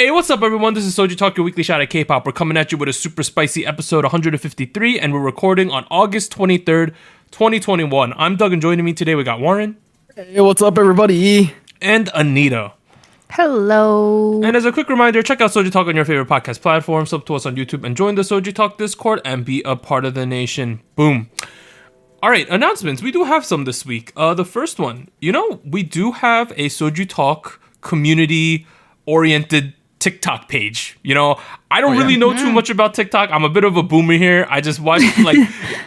Hey, what's up, everyone? This is SojuTalk, your weekly shot at K-pop. We're coming at you with a super spicy episode 153, and we're recording on August 23rd, 2021. I'm Doug, and joining me today, we got Warren. Hey, what's up, everybody? And Anita. Hello. And as a quick reminder, check out SojuTalk on your favorite podcast platform, sub to us on YouTube, and join the SojuTalk Discord and be a part of the nation. Boom. All right, announcements. We do have some this week. The first one, we do have a SojuTalk community-oriented TikTok page. I don't really know too much about TikTok. I'm a bit of a boomer here. I just watch,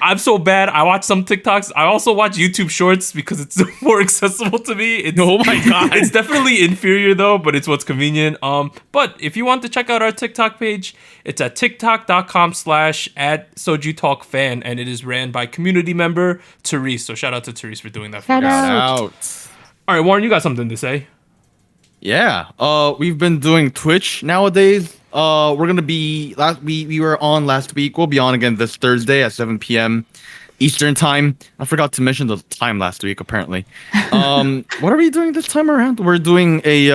I'm so bad. I watch some TikToks. I also watch YouTube Shorts because it's more accessible to me. Oh my God. It's definitely inferior though, but it's what's convenient. But if you want to check out our TikTok page, it's at tiktok.com/@SojuTalkFan, and it is ran by community member Therese. So shout out to Therese for doing that for us. Shout out. All right, Warren, you got something to say? Yeah, we've been doing Twitch nowadays. We're gonna be we were on last week. We'll be on again this Thursday at 7 p.m. Eastern time. I forgot to mention the time last week. Apparently, what are we doing this time around? We're doing a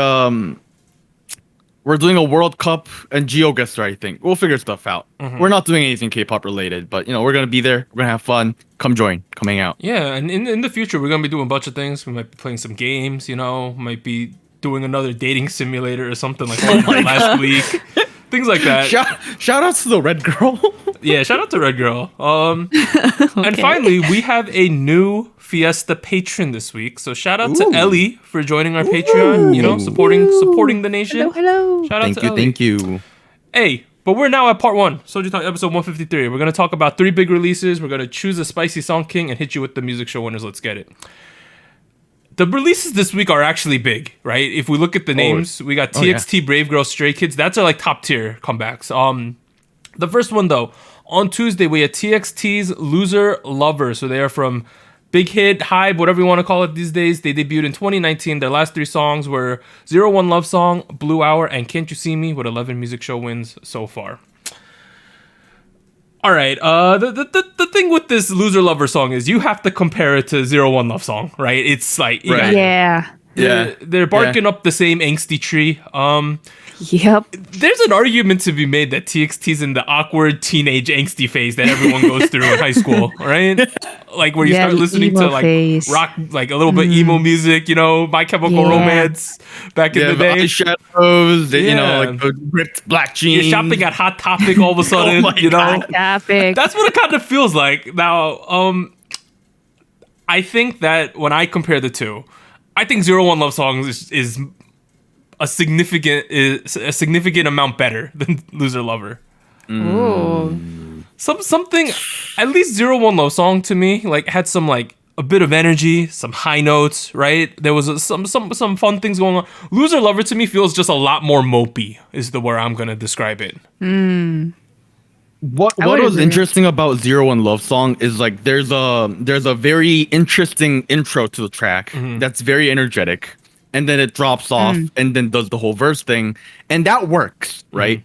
World Cup and GeoGuessr. I think we'll figure stuff out. We're not doing anything K-pop related, but we're gonna be there. We're gonna have fun. Come join. Coming out. Yeah, and in the future we're gonna be doing a bunch of things. We might be playing some games. Might be doing another dating simulator or something like that last week. Things like that. Shout out to the Red Girl. Yeah, shout out to Red Girl. And finally, we have a new Fiesta patron this week. So shout out to Ellie for joining our Patreon, supporting the nation. Hello. Shout out to Ellie. Thank you. Hey, but we're now at part 1, SojuTalk episode 153. We're going to talk about 3 big releases. We're going to choose a spicy song king and hit you with the music show winners. Let's get it. The releases this week are actually big, right? If we look at the names, we got TXT, Brave Girl, Stray Kids. That's our top tier comebacks. The first one though, on Tuesday we had TXT's Loser Lover. So they are from Big Hit, Hype, whatever you want to call it these days. They debuted in 2019. Their last 3 songs were 01 Love Song, Blue Hour, and Can't You See Me, with 11 music show wins so far. All right, the thing with this Loser Lover song is you have to compare it to 01 Love Song, right? It's like, they're barking up the same angsty tree. Yep. There's an argument to be made that TXT's in the awkward teenage angsty phase that everyone goes through in high school, right? Like where you start listening to rock, like a little bit emo music, My Chemical Romance back in the day. Eyeshadows, like ripped black jeans. You're shopping at Hot Topic all of a sudden, Hot Topic. That's what it kind of feels like. Now, I think that when I compare the two, I think 01 Love Songs is a significant amount better than Loser Lover. Ooh. Something, at least 01 Love Song to me, had some a bit of energy, some high notes, right? There was some fun things going on. Loser Lover to me feels just a lot more mopey, is the word I'm gonna describe it. What was interesting about 01 Love Song is there's a very interesting intro to the track that's very energetic. And then it drops off and then does the whole verse thing. And that works, right?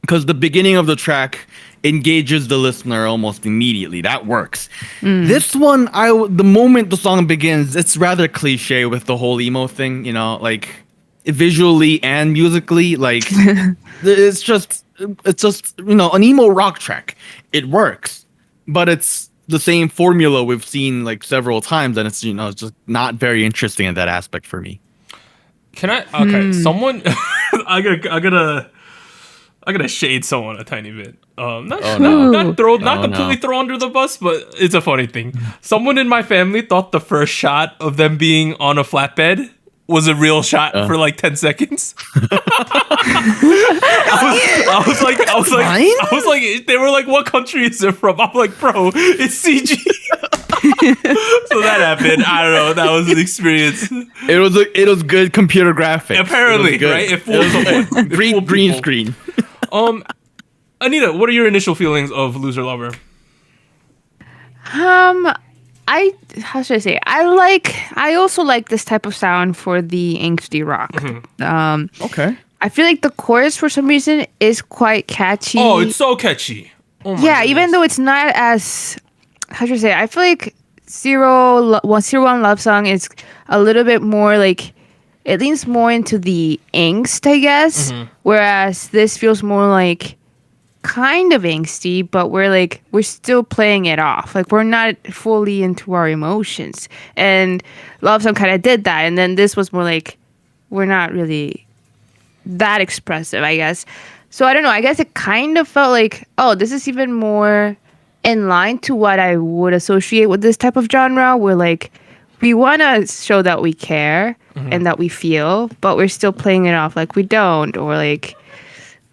Because the beginning of the track engages the listener almost immediately. That works. This one, the moment the song begins, it's rather cliche with the whole emo thing, visually and musically. It's just an emo rock track. It works. But it's the same formula we've seen several times. And it's, it's just not very interesting in that aspect for me. Can I? Okay, someone. I gotta shade someone a tiny bit. Not completely throw under the bus, but it's a funny thing. Someone in my family thought the first shot of them being on a flatbed was a real shot for 10 seconds. I was like, they were like, what country is it from? I'm like, bro, it's CG. So that happened. I don't know. That was an experience. It was good computer graphics. Apparently, right? It fooled someone. Green screen. Anita, what are your initial feelings of Loser Lover? How should I say? I also like this type of sound for the angsty rock. Okay. I feel like the chorus for some reason is quite catchy. Oh, it's so catchy. Oh my goodness. Even though it's not as, how should I say? I feel like 01 Love Song is a little bit more it leans more into the angst, I guess. Whereas this feels more like kind of angsty, but we're still playing it off. Like we're not fully into our emotions. And Love Song kind of did that. And then this was more like we're not really that expressive, I guess. So I don't know. I guess it kind of felt like, oh, this is even more in line to what I would associate with this type of genre, where like we want to show that we care and that we feel, but we're still playing it off like we don't, or like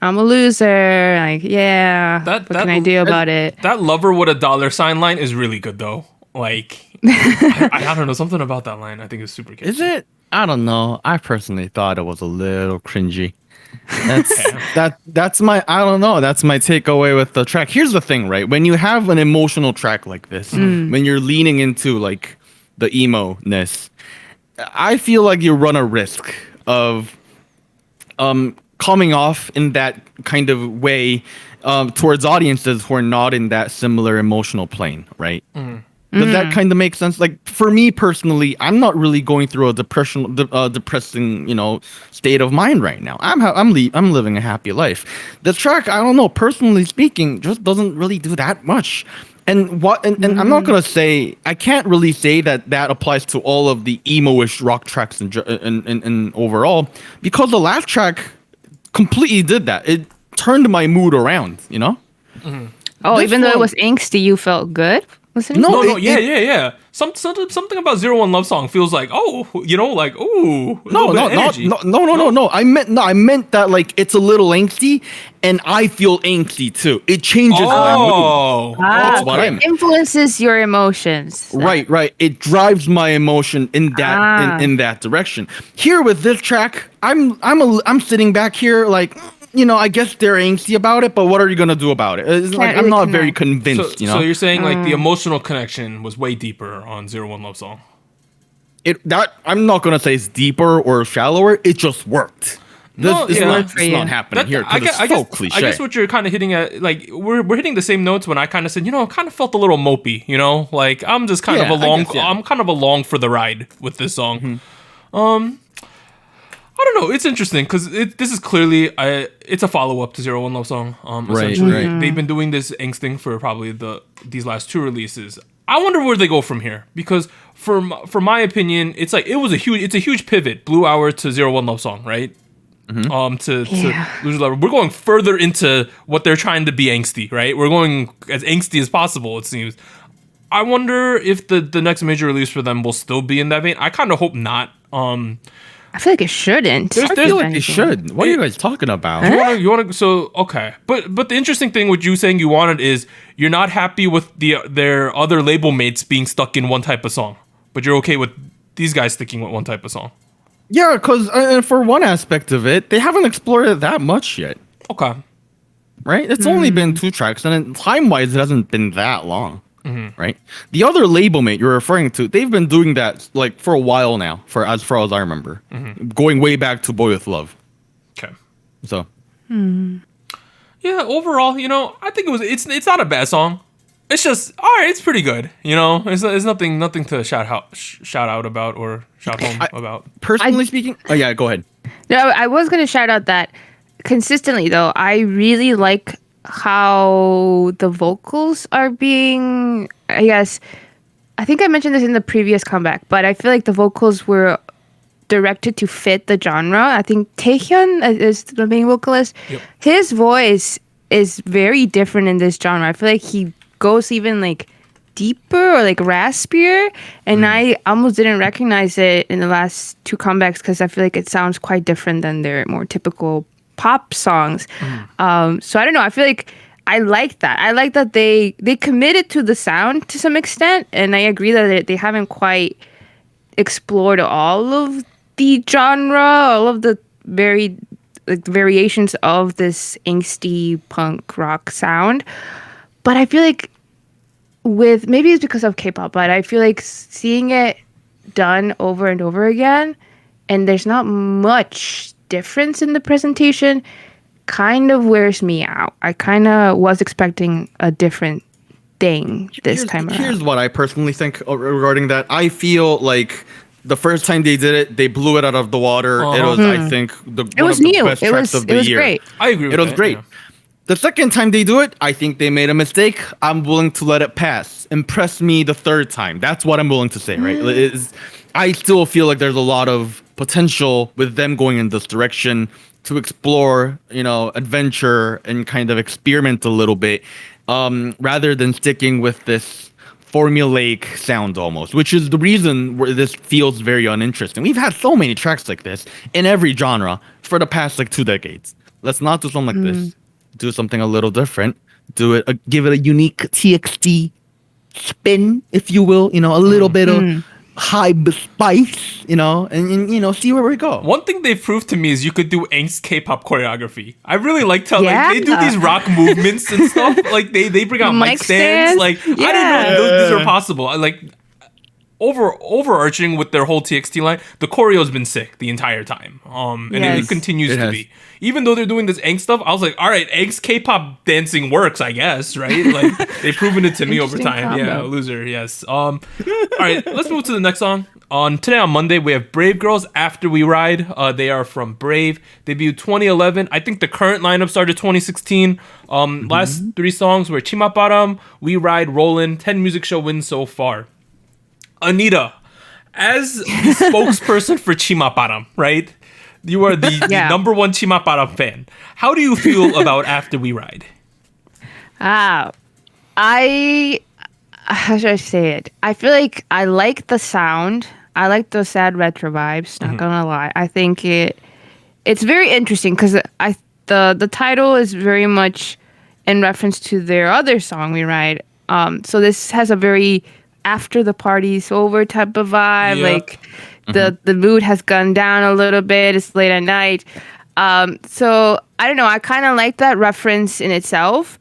I'm a loser. Like, yeah, what can I do about it? That lover with a $sign line is really good though. Like, I don't know, something about that line I think is super catchy. Is it? I don't know. I personally thought it was a little cringy. That's my I don't know. That's my takeaway with the track. Here's the thing, right? When you have an emotional track like this, when you're leaning into like the emo-ness, I feel like you run a risk of coming off in that kind of way towards audiences who are not in that similar emotional plane, right? Does that kind of make sense? Like for me personally, I'm not really going through a depressing, state of mind right now. I'm living a happy life. The track, I don't know, personally speaking, just doesn't really do that much. And I'm not gonna say, I can't really say that applies to all of the emo-ish rock tracks and overall, because the last track completely did that. It turned my mood around, you know? Oh, even though it was angsty, you felt good listening? No, yeah. Something about 01 Love Song feels like, oh, like, ooh. No. I meant that like it's a little angsty, and I feel angsty too. It changes my mood. That's what I meant. Influences your emotions. Right. It drives my emotion in that in that direction. Here with this track, I'm sitting back here like, I guess they're angsty about it, but what are you gonna do about it? It's like I'm not very convinced. So you're saying like the emotional connection was way deeper on 01 Love Song. I'm not gonna say it's deeper or shallower. It just worked. It's not happening here because it's so cliche. I guess what you're kind of hitting at, like we're hitting the same notes when I kind of said, I kind of felt a little mopey. Like I'm just kind of I'm kind of along for the ride with this song. I don't know. It's interesting because this is clearly it's a follow up to 01 Love Song. Essentially, right. They've been doing this angst thing for probably these last two releases. I wonder where they go from here, because for my opinion, it's like it's a huge pivot. Blue Hour to 01 Love Song, right? To Lose Your Lover. We're going further into what they're trying to be angsty, right? We're going as angsty as possible, it seems. I wonder if the next major release for them will still be in that vein. I kind of hope not. I feel like it shouldn't. I feel like it should. What are you guys talking about? You want to? So okay, but the interesting thing with you saying you wanted is you're not happy with their other label mates being stuck in one type of song, but you're okay with these guys sticking with one type of song. Yeah, because for one aspect of it, they haven't explored it that much yet. Okay, right? It's only been 2 tracks, and time-wise, it hasn't been that long. Right. The other label mate you're referring to, they've been doing that like for a while now, as far as I remember, going way back to Boy With Love. Okay. So. Yeah. Overall, I think it's not a bad song. It's just all right. It's pretty good. It's nothing to shout out about or shout home about. Personally speaking. Oh yeah, go ahead. No, I was gonna shout out that consistently though, I really like how the vocals are being, I guess, I think I mentioned this in the previous comeback, but I feel like the vocals were directed to fit the genre. I think Taehyun is the main vocalist. Yep. His voice is very different in this genre. I feel like he goes even like deeper or like raspier, and I almost didn't recognize it in the last 2 comebacks because I feel like it sounds quite different than their more typical pop songs. So I don't know. I feel like I like that. I like that they committed to the sound to some extent, and I agree that they haven't quite explored all of the genre, all of the variations of this angsty punk rock sound. But I feel like maybe it's because of K-pop, but I feel like seeing it done over and over again, and there's not much difference in the presentation, kind of wears me out. I kind of was expecting a different thing this time around. Here's what I personally think regarding that. I feel like The first time they did it, they blew it out of the water. It was, I think, one of the best tracks of the year. Great. I agree with It was that, great. yeah. The second time they do it, I think they made a mistake. I'm willing to let it pass. Impress me the third time. That's what I'm willing to say, right? I still feel like there's a lot of potential with them going in this direction to explore, adventure and kind of experiment a little bit, rather than sticking with this formulaic sound almost, which is the reason where this feels very uninteresting. We've had so many tracks like this in every genre for the past 2 decades. Let's not do something like this. Do something a little different. Give it a unique TXT spin, if you will. A little bit of high spice, and see where we go. One thing they've proved to me is you could do angst K-pop choreography. I really liked how they do these rock movements and stuff. Like they bring out mic stands. Like I didn't know these are possible. Overarching with their whole TXT line, the choreo's been sick the entire time. And it continues to be. Even though they're doing this angst stuff, I was like, all right, angst K-pop dancing works, I guess, right? Like they've proven it to me over time. Combo. Yeah, loser, yes. All right, let's move to the next song. Today on Monday, we have Brave Girls, After We Ride. They are from Brave. Debuted 2011. I think the current lineup started 2016. Last 3 songs were Chimaparam, We Ride, Rollin'. 10 music show wins so far. Anita, as the spokesperson for Chimaparam, right? You are the number one Chimaparam fan. How do you feel about After We Ride? How should I say it? I feel like I like the sound. I like those sad retro vibes. Not gonna lie, I think it's very interesting because the title is very much in reference to their other song, We Ride. So this has a very after the party's over type of vibe. Like the mood has gone down a little bit. It's late at night. So I don't know. I kind of like that reference in itself.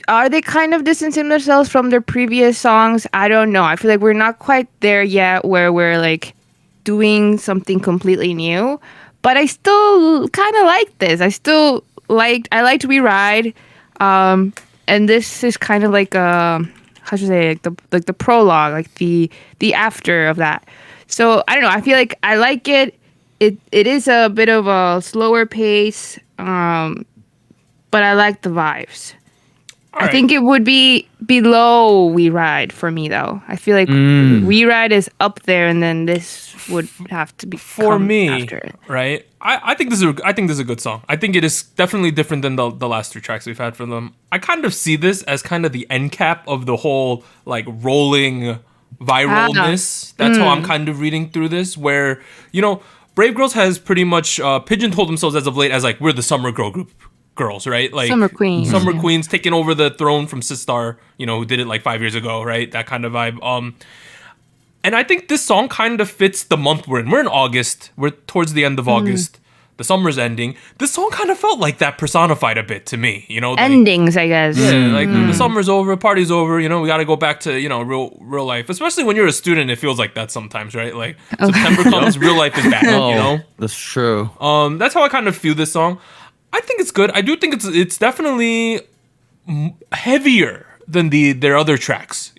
Are they kind of distancing themselves from their previous songs? I don't know. I feel like we're not quite there yet where we're like doing something completely new. But I still kind of like this. I liked We Ride. And this is kind of like how should I say, like the prologue, like the after of that. So I don't know. I feel like I like it. It is a bit of a slower pace, but I like the vibes. I think it would be below We Ride for me though. I feel like We Ride is up there, and then this would have to be for me after it. Right? I think this is a good song. I think it is definitely different than the last 3 tracks we've had from them. I kind of see this as kind of the end cap of the whole like rolling viralness. That's how I'm kind of reading through this, where Brave Girls has pretty much pigeonholed themselves as of late as like we're the summer girl group. Girls, right? Like Summer Queens taking over the throne from Sistar, who did it like 5 years ago, right? That kind of vibe. And I think this song kind of fits the month we're in. We're in August. We're towards the end of August. The summer's ending. This song kind of felt like that personified a bit to me, like, endings, I guess. Yeah, like the summer's over, party's over. We got to go back to real life. Especially when you're a student, it feels like that sometimes, right? Like September comes, real life is back. That's true. That's how I kind of feel this song. I think it's good. I do think it's definitely heavier than their other tracks,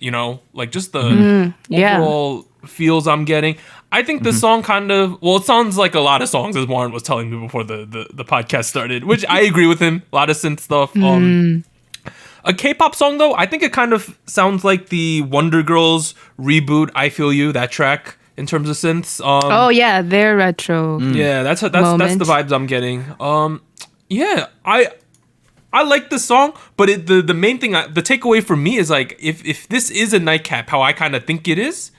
like just the overall feels I'm getting. I think this song kind of, it sounds like a lot of songs, as Warren was telling me before the podcast started, which I agree with him. A lot of synth stuff. A K-pop song though, I think it kind of sounds like the Wonder Girls reboot I Feel You, that track. In terms of synths, their retro. Yeah, that's the vibes I'm getting. Yeah, I like this song, but the main thing, the takeaway for me is like, if this is a nightcap, how I kind of think it is,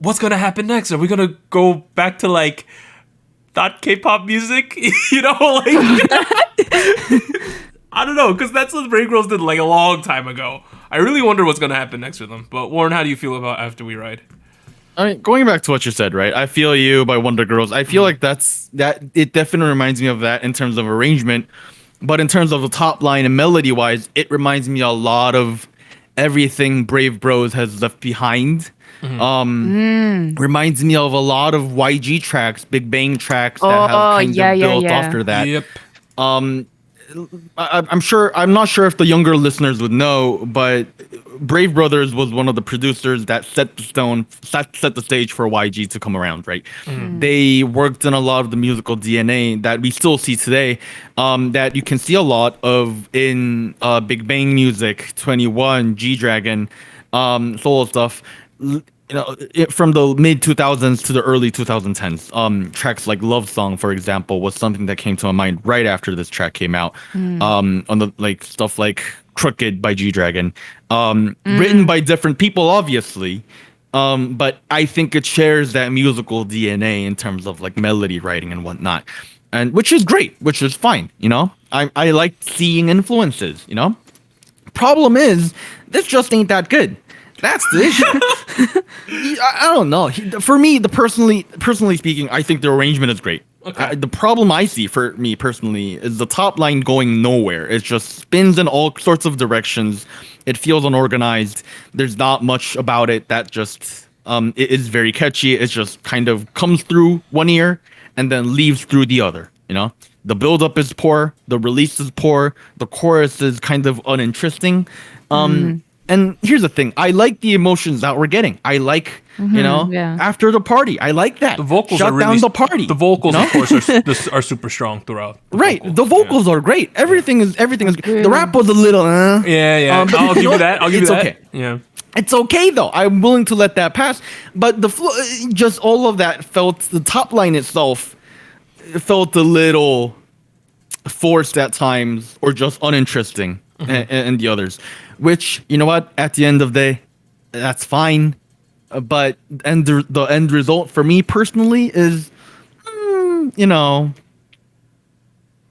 what's gonna happen next? Are we gonna go back to like not K-pop music? Like I don't know, because that's what Brave Girls did like a long time ago. I really wonder what's gonna happen next with them. But Warren, how do you feel about After We Ride? I mean, going back to what you said, right? I Feel You by Wonder Girls. I feel like that it definitely reminds me of that in terms of arrangement, but in terms of the top line and melody wise, it reminds me a lot of everything Brave Bros has left behind. Reminds me of a lot of YG tracks, Big Bang tracks that have kind of built after that. Yep. I'm not sure if the younger listeners would know, but Brave Brothers was one of the producers that set the stage for YG to come around, right? They worked in a lot of the musical DNA that we still see today, that you can see a lot of in Big Bang Music, 21, G-Dragon, solo stuff. From the mid 2000s to the early 2010s, tracks like Love Song, for example, was something that came to my mind right after this track came out. On the stuff like Crooked by G-Dragon, written by different people, obviously, but I think it shares that musical DNA in terms of like melody writing and whatnot, and which is great, which is fine. I like seeing influences. Problem is, this just ain't that good. That's the issue. I don't know. For me, personally speaking, I think the arrangement is great. Okay. The problem I see for me personally is the top line going nowhere. It just spins in all sorts of directions. It feels unorganized. There's not much about it that just it is very catchy. It just kind of comes through one ear and then leaves through the other. The build-up is poor. The release is poor. The chorus is kind of uninteresting. And here's the thing. I like the emotions that we're getting. I like, after the party. I like that. The vocals Shut are really down the party. The vocals, of course, are super strong throughout. The vocals are great. Everything is. The rap was a little. Yeah. I'll give you that. It's okay. Yeah. It's okay though. I'm willing to let that pass. But the flow, just all of that felt. The top line itself felt a little forced at times, or just uninteresting, and the others. Which, you know what? At the end of the day, that's fine. But the end result for me personally is,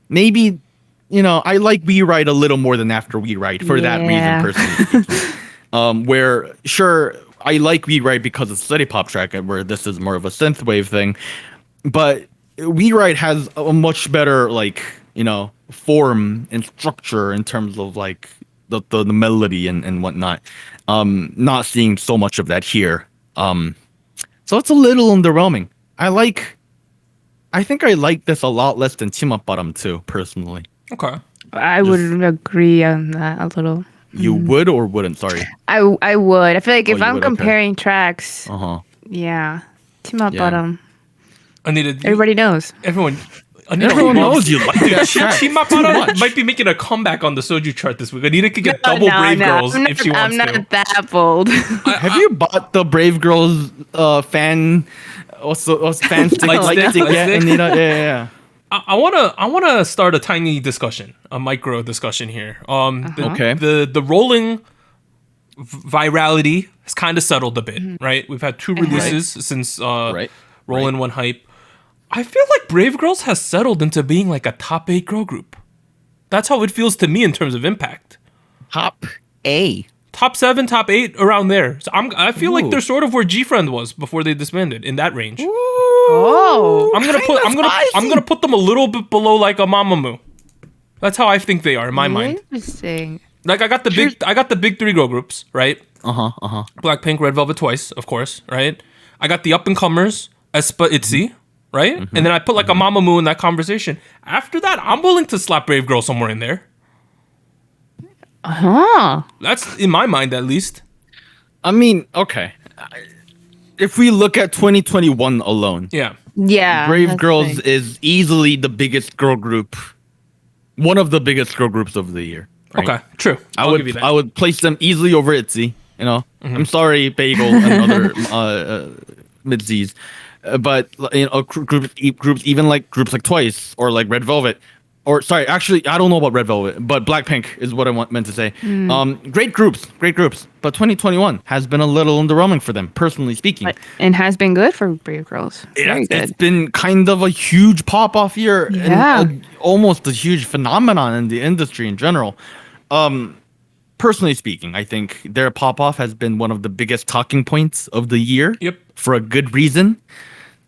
maybe, I like We Ride a little more than After We Ride for that reason personally. Where, sure, I like We Ride because it's a city pop track, where this is more of a synthwave thing. But We Ride has a much better, form and structure in terms of, the melody and whatnot. Not seeing so much of that here. So it's a little underwhelming. I think I like this a lot less than Team Up Bottom too, personally. Okay. I would agree on that a little. You would or wouldn't? Sorry. I would. I feel like if I'm would, comparing tracks, yeah, Team Up Bottom. Anita, Everybody knows. Everyone knows you like that track. Team Up Bottom might be making a comeback on the Soju chart this week. Anita could get double Brave Girls if she wants to. I'm not that bold. Have you bought the Brave Girls fan? What's fan stick Light stick? Anita? Yeah. I wanna start a tiny discussion, a micro discussion here. Okay. The rolling virality has kind of settled a bit, right? We've had 2 releases since Rollin' One Hype. I feel like Brave Girls has settled into being like a top 8 girl group. That's how it feels to me in terms of impact. Top 8. Top 7, top 8, around there. So I feel like they're sort of where G-Friend was before they disbanded, in that range. Ooh, Oh, I'm gonna put them a little bit below like a Mamamoo. That's how I think they are in my mind. interesting. Like I got the big 3 girl groups, right? Blackpink, Red Velvet Twice, of course, right? I got the up and comers, aespa, ITZY, right? And then I put like a Mamamoo in that conversation. After that, I'm willing to slap Brave Girl somewhere in there. That's in my mind, at least. I mean, okay. If we look at 2021 alone, Yeah. Brave that's Girls big. is easily the biggest girl group, one of the biggest girl groups of the year. Right? Okay, true. I'll give you that. I would place them easily over ITZY. I'm sorry, Bagel and other mid-Z's, but groups even like groups like Twice or like Red Velvet. Or sorry, actually, I don't know about Red Velvet, but Blackpink is what I meant to say. Great groups. But 2021 has been a little underwhelming for them, personally speaking. And has been good for Brave Girls. Very It's good. been kind of a huge pop-off year. Yeah. And almost a huge phenomenon in the industry in general. Personally speaking, I think their pop-off has been one of the biggest talking points of the year. Yep. For a good reason.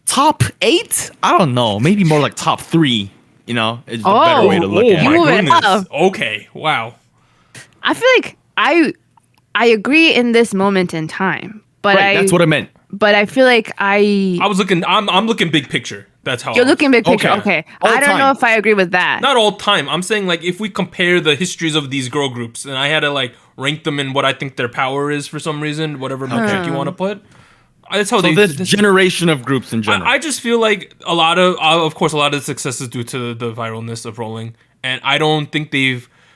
Top 8? I don't know. Maybe more like top 3. Is the better way to look at my it. Move it goodness. up. Okay, wow. I feel like I agree in this moment in time, but Right, that's what I meant. But I feel like I'm looking big picture. That's how You're looking big picture. Okay. Okay. All I don't know time. if I agree with that. not all time. I'm saying like if we compare the histories of these girl groups, and I had to like rank them in what I think their power is for some reason, whatever metric you want to put. That's how So this generation of groups in general. I just feel like a lot of the success is due to the viralness of Rolling, and I don't think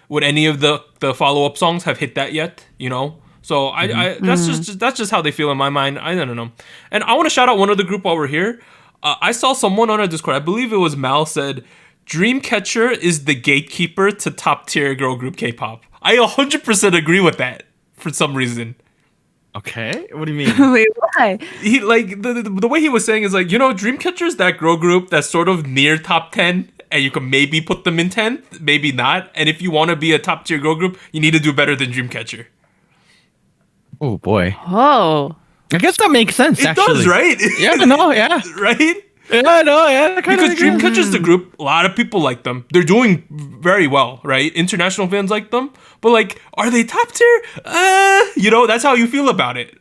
would any of the follow up songs have hit that yet, you know. So that's just how they feel in my mind. I don't know, and I want to shout out one other group while we're here. I saw someone on our Discord, I believe it was Mal, said Dreamcatcher is the gatekeeper to top tier girl group K-pop. I 100% agree with that for some reason. Okay, what do you mean? Wait, why? He like the way he was saying is like, you know, Dreamcatcher is that girl group that's sort of near top 10, and you can maybe put them in 10th, maybe not. And if you want to be a top tier girl group, you need to do better than Dreamcatcher. Oh boy, Oh. I guess that makes sense. It actually. does, right? Yeah, no, yeah, Right? yeah, no, yeah. Because Dreamcatcher's the group, a lot of people like them. They're doing very well, right? International fans like them. But like, are they top tier? You know, that's how you feel about it.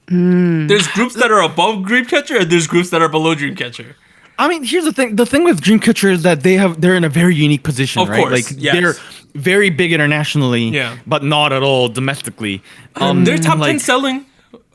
There's groups that are above Dreamcatcher, and there's groups that are below Dreamcatcher. I mean, here's the thing. The thing with Dreamcatcher is that they're in a very unique position, Of right? course, Like yes. they're very big internationally, Yeah. but not at all domestically. They're top 10 like- selling.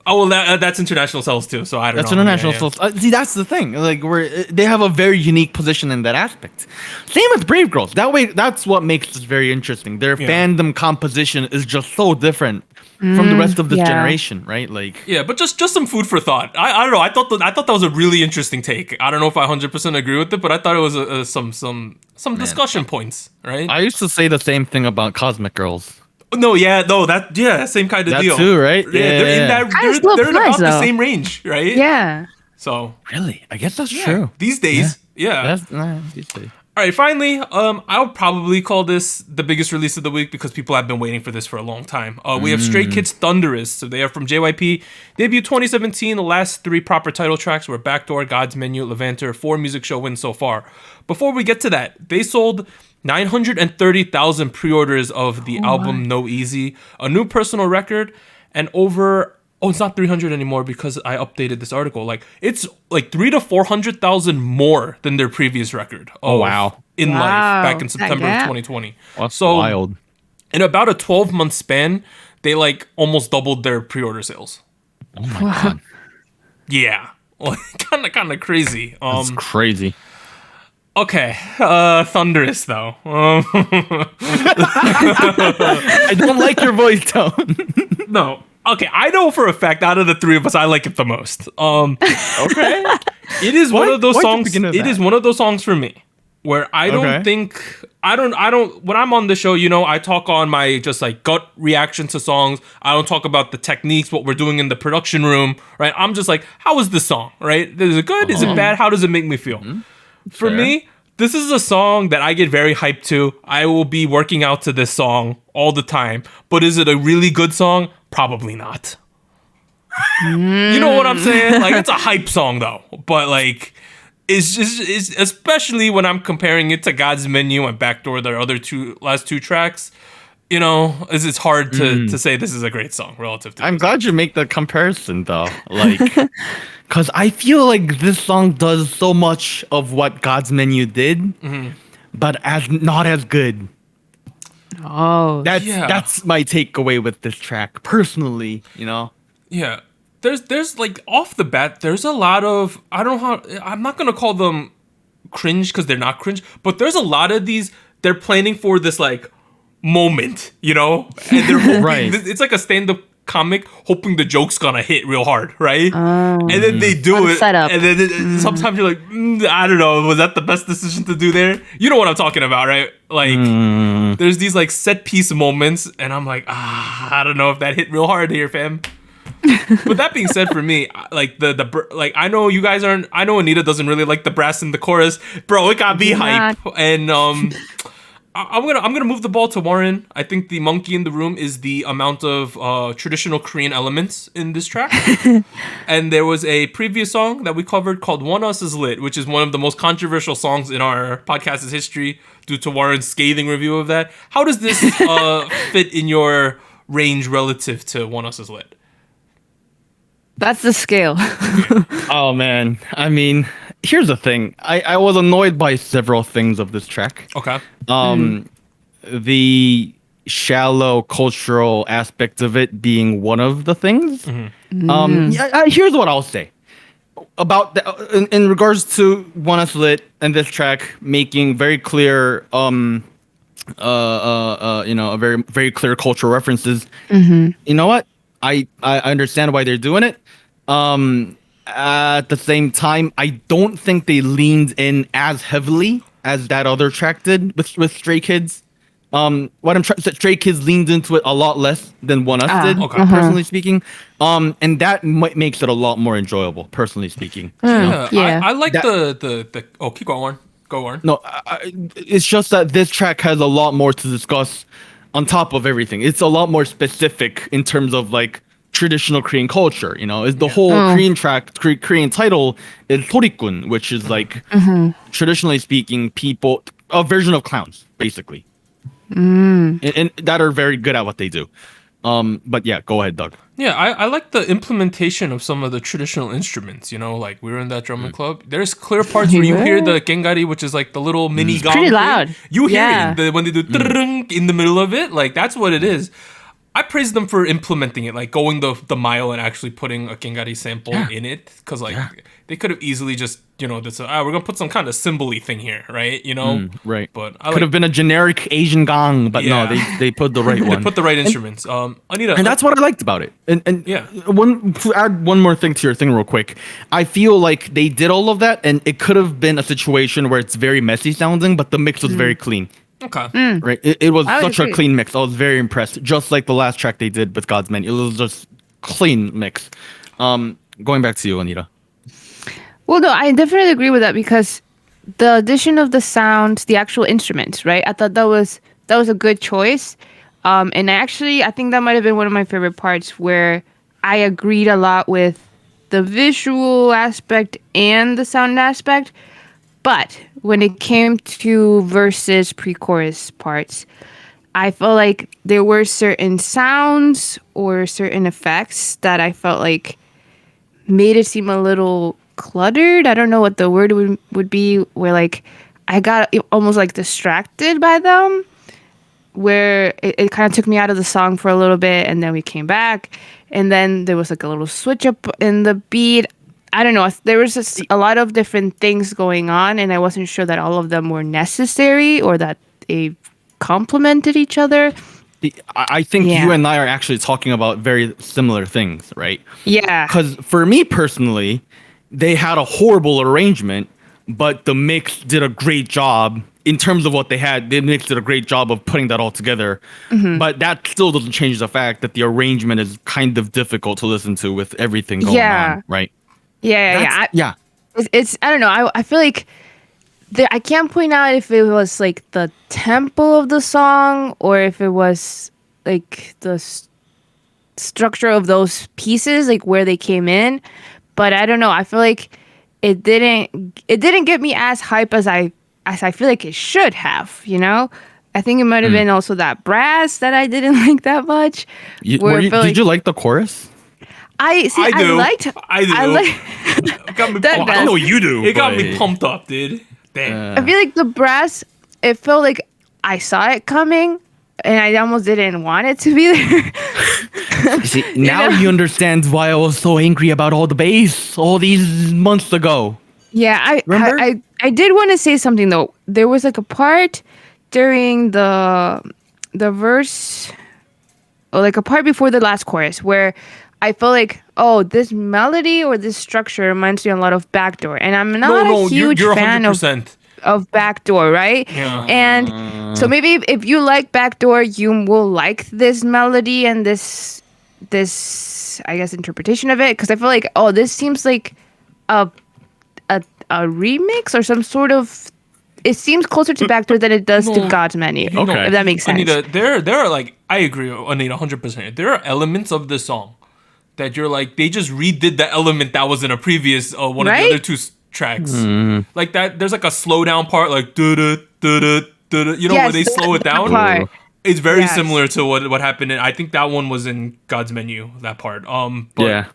Oh, well, that's international sales too, so I don't know. That's international Yeah. stuff. See, that's the thing. Like, they have a very unique position in that aspect. Same with Brave Girls. That way, that's what makes this very interesting. Their fandom composition is just so different from the rest of this yeah. generation, right? Like, Yeah, but just some food for thought. I don't know. I thought that was a really interesting take. I don't know if I 100% agree with it, but I thought it was some discussion points, right? I used to say the same thing about Cosmic Girls. Same kind of That deal. too, right? Yeah, they're in Yeah. that. Kinda They're, still they're in applies, about the though. same range, right? Yeah. So Really? I guess that's yeah, true. these days, yeah. That's these days. All right, finally, I'll probably call this the biggest release of the week because people have been waiting for this for a long time. We have Stray Kids Thunderous. So they are from JYP. Debut 2017. The last 3 proper title tracks were Backdoor, God's Menu, Levanter. 4 music show wins so far. Before we get to that, they sold 930,000 pre-orders of the album No Easy, a new personal record, and over... Oh, it's not 300 anymore because I updated this article. Like, it's like 300,000 to 400,000 more than their previous record. Wow. In life back in That September of gap. 2020. That's So wild. in about a 12-month span, they like almost doubled their pre-order sales. Oh my god. Yeah, kind of crazy. That's crazy. Okay, Thunderous though. I don't like your voice tone. No. Okay, I know for a fact out of the 3 of us, I like it the most. Okay. It is one of those Why'd you songs. begin with It that? is one of those songs for me where I don't Okay. think I don't when I'm on the show, you know, I talk on my just like gut reaction to songs. I don't talk about the techniques, what we're doing in the production room, right? I'm just like, how is this song, right? Is it good? Is it bad? How does it make me feel? For Fair. me, this is a song that I get very hyped to. I will be working out to this song all the time. But is it a really good song? Probably not. You know what I'm saying? Like, it's a hype song though. But like, it's especially when I'm comparing it to God's Menu and Backdoor, their last two tracks. You know, it's hard to say this is a great song relative to. I'm glad you make the comparison though. Like, because I feel like this song does so much of what God's Menu did, but as not as good. Oh. That's my takeaway with this track personally. You know. Yeah. There's like off the bat, there's a lot of I'm not gonna call them cringe because they're not cringe, but there's a lot of these. They're planning for this like moment, you know, and they're hoping, Right. It's like a stand-up comic hoping the joke's gonna hit real hard, right? And then they do Fun it, setup. and then sometimes you're like, I don't know, was that the best decision to do there? You know what I'm talking about, right? Like, there's these like set piece moments, and I'm like, I don't know if that hit real hard here, fam. But that being said, for me, like like I know you guys aren't. I know Anita doesn't really like the brass in the chorus, bro. It got me hype, and I'm gonna move the ball to Warren. I think the monkey in the room is the amount of traditional Korean elements in this track. And there was a previous song that we covered called "One Us Is Lit," which is one of the most controversial songs in our podcast's history due to Warren's scathing review of that. How does this fit in your range relative to "One Us Is Lit"? That's the scale. Oh man, I mean, here's the thing. I was annoyed by several things of this track. Okay. The shallow cultural aspect of it being one of the things. Here's what I'll say about in regards to Wanna Slit and this track making very clear a very clear cultural references. You know what? I understand why they're doing it. At the same time, I don't think they leaned in as heavily as that other track did with Stray Kids. Stray Kids leaned into it a lot less than One Us did, okay. personally speaking. And that makes it a lot more enjoyable, personally speaking. Yeah. I like the. Oh, keep going. Go on. No, it's just that this track has a lot more to discuss on top of everything. It's a lot more specific in terms of like traditional Korean culture. Is the whole Korean track, Korean title is Torikun, which is like traditionally speaking, people, a version of clowns, basically. And that are very good at what they do. But yeah, go ahead, Doug. Yeah, I like the implementation of some of the traditional instruments. Like we were in that drumming club. There's clear parts where you hear the gengari, which is like the little mini gong. Pretty thing. loud. You hear it when they do in the middle of it. Like that's what it is. I praise them for implementing it, like going the mile and actually putting a gengari sample in it, because they could have easily just we're gonna put some kind of cymbal-y thing here, right? Right. But could have been a generic Asian gong, but no, they put the right one. They put the right instruments. Anita, and that's what I liked about it. And yeah, to add one more thing to your thing real quick, I feel like they did all of that, and it could have been a situation where it's very messy sounding, but the mix was very clean. Okay. Right. It was such agree. a clean mix. I was very impressed. Just like the last track they did with God's Menu. It was just clean mix. Going back to you, Anita. Well, no, I definitely agree with that because the addition of the sounds, the actual instruments, right? I thought that was a good choice. And I think that might have been one of my favorite parts where I agreed a lot with the visual aspect and the sound aspect. But when it came to versus pre-chorus parts, I felt like there were certain sounds or certain effects that I felt like made it seem a little cluttered. I don't know what the word would be, where like I got almost like distracted by them, where it kind of took me out of the song for a little bit, and then we came back, and then there was like a little switch up in the beat. I don't know. There was just a lot of different things going on, and I wasn't sure that all of them were necessary or that they complemented each other. I think you and I are actually talking about very similar things, right? Yeah. Because for me personally, they had a horrible arrangement, but the mix did a great job in terms of what they had. The mix did a great job of putting that all together. But that still doesn't change the fact that the arrangement is kind of difficult to listen to with everything going on, right? Yeah. It's I don't know. I feel like I can't point out if it was like the tempo of the song or if it was like the structure of those pieces, like where they came in. But I don't know. I feel like it didn't get me as hype as I feel like it should have. I think it might have been also that brass that I didn't like that much. Did you like the chorus? I do. I know you do. It got me pumped up, dude. Damn. I feel like the brass, it felt like I saw it coming and I almost didn't want it to be there. See, now you understand why I was so angry about all the bass all these months ago. Yeah, I did want to say something though. There was like a part during the verse, or like a part before the last chorus where I feel like, this melody or this structure reminds me a lot of Backdoor. And I'm not a huge fan of Backdoor, right? Yeah. And so maybe if you like Backdoor, you will like this melody and this I guess, interpretation of it. Because I feel like, this seems like a remix or some sort of... It seems closer to Backdoor than it does to God's Menu. Okay. If that makes sense. Anita, there are like... I agree, Anita, 100%. There are elements of the song that you're like, they just redid the element that was in a previous one of the other two tracks. Like that, there's like a slow down part, like where they slow it down. Part. It's very similar to what happened. I think that one was in God's Menu. That part. But,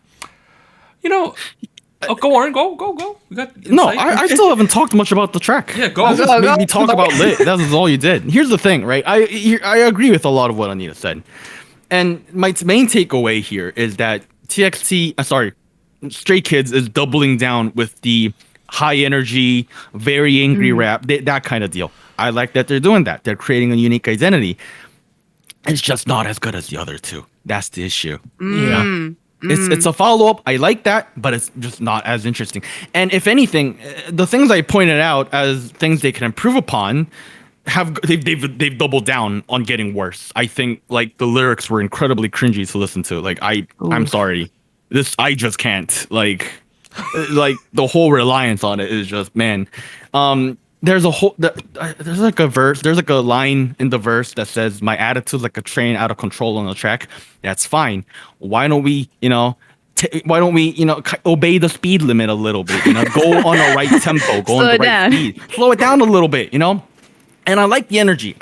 Oh, go on, go. We got No, insight. I still haven't talked much about the track. Yeah, go. You just made me talk about Lit. That was all you did. Here's the thing, right? I agree with a lot of what Anita said, and my main takeaway here is that Stray Kids is doubling down with the high energy, very angry rap, that kind of deal. I like that they're doing that. They're creating a unique identity. It's just not as good as the other two. That's the issue. Yeah. It's a follow-up. I like that, but it's just not as interesting. And if anything, the things I pointed out as things they can improve upon they've doubled down on getting worse. I think like the lyrics were incredibly cringy to listen to. Like I'm sorry. I just can't. Like the whole reliance on it is just, man. There's like a line in the verse that says my attitude's like a train out of control on the track. That's fine. Why don't we obey the speed limit a little bit, go on the right tempo, go on the right speed, slow it down a little bit, and I like the energy,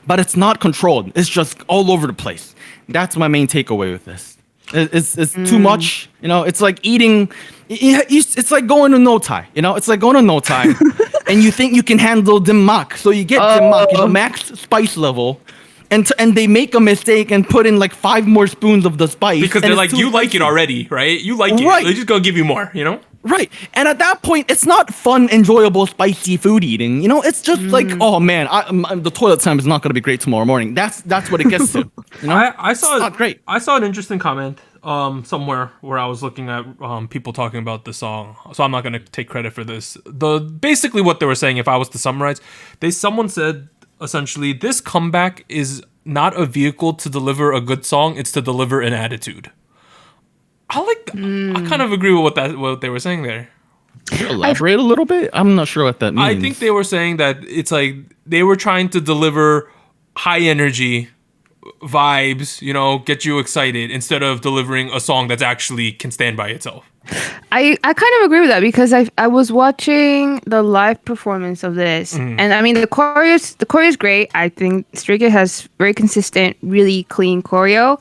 but it's not controlled. It's just all over the place. That's my main takeaway with this. It's too much, it's like eating. It's like going to no tie, it's like going to no tie and you think you can handle dim mak, so you get dim mak, max spice level, and they make a mistake and put in like 5 more spoons of the spice because they're like, you like it already, right? You like it, they're just gonna give you more, Right. And at that point, it's not fun, enjoyable, spicy food eating. It's just like, oh man, the toilet time is not going to be great tomorrow morning. That's what it gets to. I saw it's not great. I saw an interesting comment somewhere where I was looking at people talking about the song. So I'm not going to take credit for this. Basically what they were saying, if I was to summarize, someone said essentially this comeback is not a vehicle to deliver a good song. It's to deliver an attitude. I kind of agree with what they were saying there. Can you elaborate a little bit? I'm not sure what that means. I think they were saying that it's like they were trying to deliver high energy vibes, get you excited instead of delivering a song that's actually can stand by itself. I kind of agree with that because I was watching the live performance of this, and I mean the choreo is great. I think Stray Kids has very consistent, really clean choreo.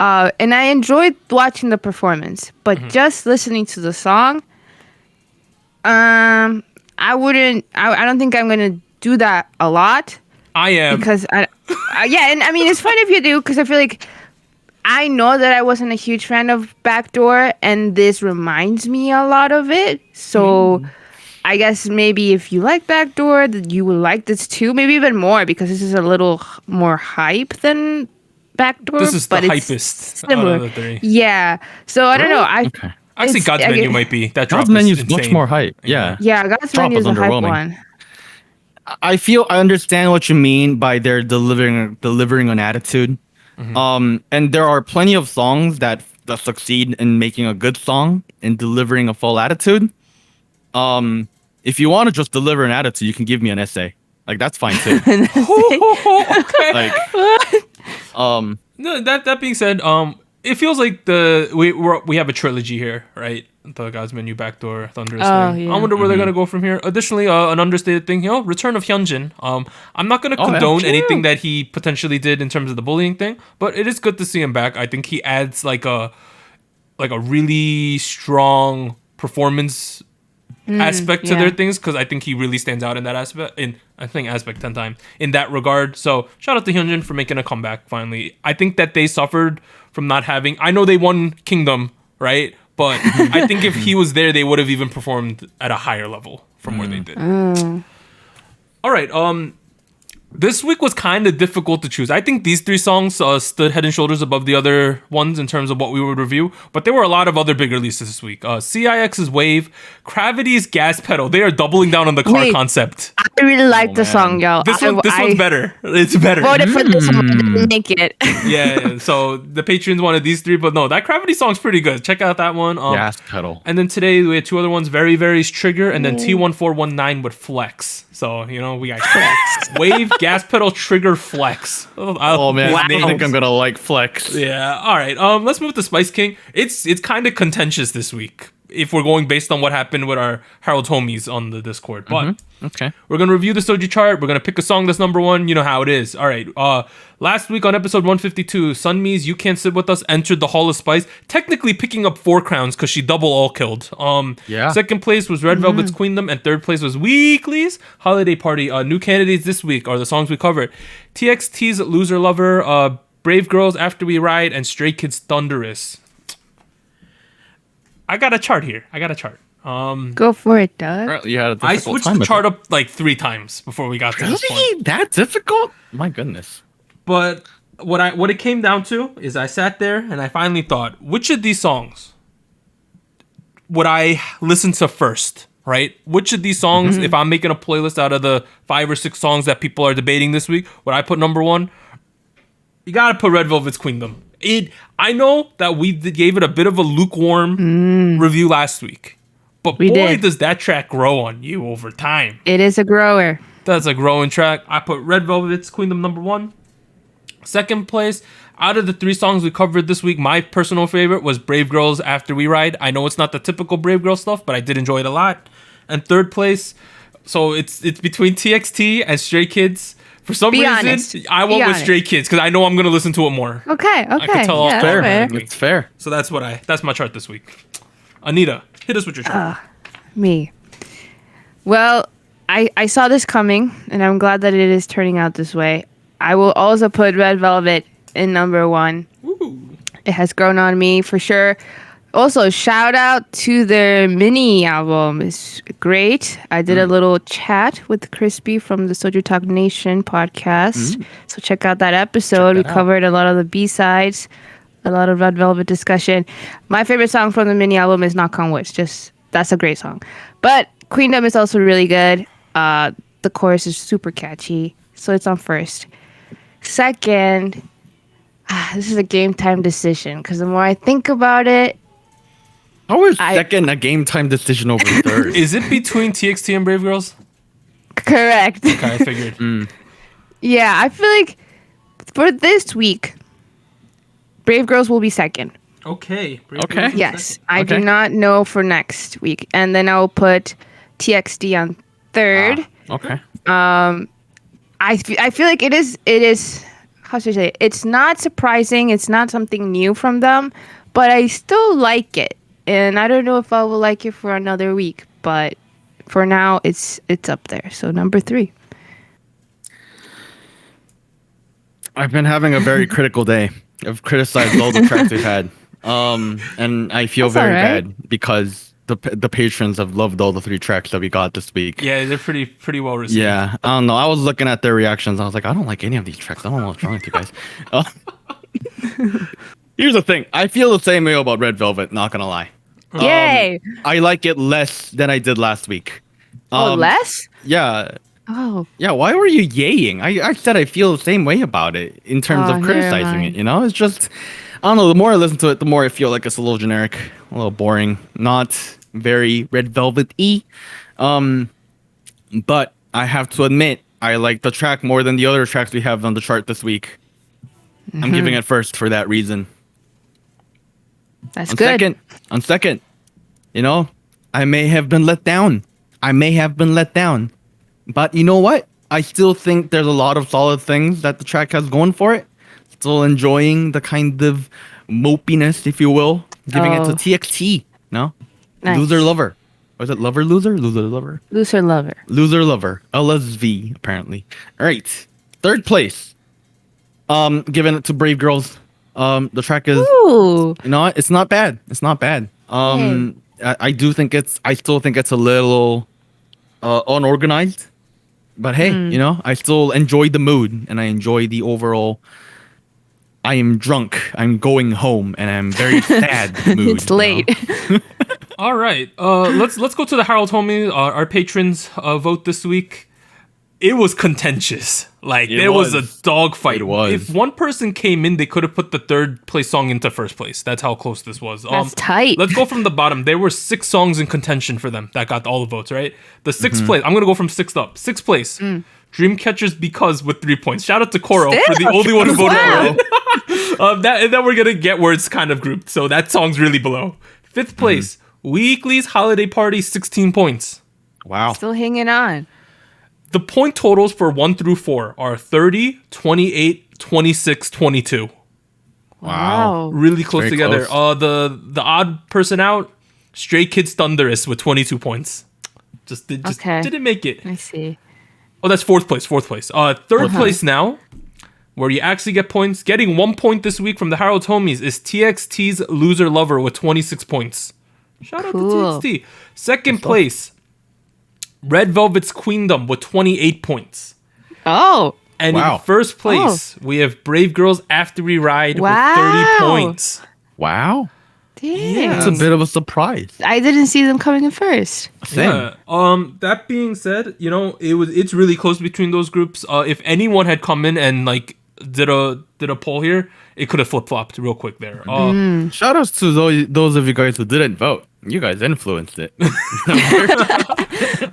And I enjoyed watching the performance, but just listening to the song, I don't think I'm gonna do that a lot. I am because and I mean it's fun if you do because I feel like I know that I wasn't a huge fan of Backdoor, and this reminds me a lot of it. So I guess maybe if you like Backdoor, you will like this too, maybe even more because this is a little more hype than Backdoor. This is the hypest out of the three. Yeah. So I don't know. Actually, God's Menu might be. That God's Menu is much more hype. Yeah. Yeah, God's Menu is a hype one. I understand what you mean by they're delivering an attitude. And there are plenty of songs that succeed in making a good song and delivering a full attitude. If you want to just deliver an attitude, you can give me an essay. Like that's fine too. Okay. Like, no, that being said, it feels like we have a trilogy here, right? The God's Menu, Backdoor, Thunderous thing. Yeah. I wonder where they're gonna go from here. Additionally, an understated thing, return of Hyunjin. I'm not gonna condone anything that he potentially did in terms of the bullying thing, but it is good to see him back. I think he adds like a really strong performance aspect to their things because I think he really stands out in that aspect. Aspect 10 times in that regard. So shout out to Hyunjin for making a comeback finally. I think that they suffered from not having. I know they won Kingdom, right? But I think if he was there, they would have even performed at a higher level from where they did. All right. This week was kind of difficult to choose. I think these 3 songs stood head and shoulders above the other ones in terms of what we would review, but there were a lot of other big releases this week. CIX's Wave, Gravity's Gas Pedal. They are doubling down on the car concept. I really like the song, y'all. This one's better. It's better. Voted for this one. I didn't make it. Yeah, so the patrons wanted these 3, but no, that Gravity song's pretty good. Check out that one. Gas Pedal. And then today we had 2 other ones, Very Very's Trigger, and then T1419 with Flex. So, we got Flex. Wave, Gas Pedal, Trigger, Flex. Oh man, I think I'm gonna like Flex. Yeah. All right. Let's move to Spice King. It's kind of contentious this week. if we're going based on what happened with our Harold homies on the Discord. But Okay. we're going to review the Soju chart. We're going to pick a song that's number one. You know how it is. All right. Last week on episode 152, Sunmi's You Can't Sit With Us entered the Hall of Spice, technically picking up 4 crowns because she double all killed. Yeah. Second place was Red Velvet's Queendom, and third place was Weekly's Holiday Party. New candidates this week are the songs we covered. TXT's Loser Lover, Brave Girls After We Ride, and Stray Kids Thunderous. I got a chart here. Go for it, Doug. Yeah, I switched the chart up like 3 times before we got to this point. Really? That difficult? My goodness. But what it came down to is I sat there and I finally thought, which of these songs would I listen to first, right? Which of these songs, if I'm making a playlist out of the 5 or 6 songs that people are debating this week, would I put number 1? You gotta put Red Velvet's Queendom. I know that we gave it a bit of a lukewarm review last week, but does that track grow on you over time. It is a grower. That's a growing track. I put Red Velvet's Queendom number 1. Second place, out of the 3 songs we covered this week, my personal favorite was Brave Girls After We Ride. I know it's not the typical Brave Girl stuff, but I did enjoy it a lot. And third place, so it's between TXT and Stray Kids. For some reason, honest. I went with Stray Kids because I know I'm going to listen to it more. Okay. I can tell Yeah, fair. fair. It's fair. So that's my chart this week. Anita, hit us with your chart. Me. Well, I saw this coming, and I'm glad that it is turning out this way. I will also put Red Velvet in number 1. Ooh. It has grown on me for sure. Also, shout out to their mini album. It's great. I did a little chat with Crispy from the SojuTalk Nation podcast. So check out that episode. We covered a lot of the B-sides, a lot of Red Velvet discussion. My favorite song from the mini album is Knock on Wood. That's a great song. But Queendom is also really good. The chorus is super catchy. So it's on first. Second, this is a game time decision because the more I think about it, How is second a game time decision over third? Is it between TXT and Brave Girls? correct. Okay, I figured. Yeah, I feel like for this week, Brave Girls will be second. Okay. Okay. Girls is Yes, second. I do Okay. not know for next week, and then I'll put TXT on third. Okay. I feel like it is how should I say it? It's not surprising. It's not something new from them, but I still like it, and I don't know if I will like it for another week. But for now, it's up there. So number 3. I've been having a very critical day. I've criticized all the tracks we've had, and I feel That's very all right. bad because the patrons have loved all the 3 tracks that we got this week. Yeah, they're pretty well received. Yeah, I don't know. I was looking at their reactions. I was like, I don't like any of these tracks. I don't know what's wrong with you guys. Here's the thing. I feel the same way about Red Velvet. Not gonna lie. Yay! I like it less than I did last week. Less? Yeah. Oh, Yeah, why were you yaying? I said I feel the same way about it in terms Oh, of never criticizing mind. it, you know? It's just, I don't know, the more I listen to it, the more I feel like it's a little generic, a little boring, not very Red Velvet-y. But I have to admit, I like the track more than the other tracks we have on the chart this week. I'm giving it first for that reason. that's On good. second, you know, I may have been let down. But you know what? I still think there's a lot of solid things that the track has going for it. Still enjoying the kind of mopiness, if you will. Giving it to Oh. TXT. No? Nice. Loser Lover. Was it Lover Loser? Loser Lover? Loser Lover. Loser Lover. LSV, apparently. All right. Third place. Giving it to Brave Girls. The track is, Ooh. you know what? It's not bad. I still think it's a little unorganized. But hey, you know, I still enjoy the mood and I enjoy the overall I am drunk, I'm going home, and I'm very sad mood. It's late. You know? All right. Let's go to the Harold homie, our patrons vote this week. It was contentious. Like It there was a was. dogfight. It was. If one person came in, they could have put the third place song into first place. That's how close this was. That's tight. Let's go from the bottom. There were 6 songs in contention for them that got all the votes, right? The 6th Mm-hmm. place. I'm gonna go from 6th up. 6th place. Dreamcatchers Because with 3 points. Shout out to Koro for the Still? only one who voted Wow. for it. That we're gonna get where it's kind of grouped. So that song's really below. 5th place. Weekly's Holiday Party, 16 points. Wow. Still hanging on. The point totals for 1 through 4 are 30, 28, 26, 22. Wow. Really close Very together. close. The odd person out, Stray Kids Thunderous with 22 points. Just didn't make it. I see. Oh, that's fourth place. Third place now, where you actually get points. Getting 1 point this week from the Harold Homies is TXT's Loser Lover with 26 points. Shout out to TXT. Second place, Red Velvet's Queendom with 28 points. Oh. And in first place, we have Brave Girls After We Ride with 30 points. Wow. Damn. It's a bit of a surprise. I didn't see them coming in first. Same. Yeah. That being said, it's really close between those groups. If anyone had come in and like did a poll here, it could have flip-flopped real quick there. Shout outs to those of you guys who didn't vote. You guys influenced it.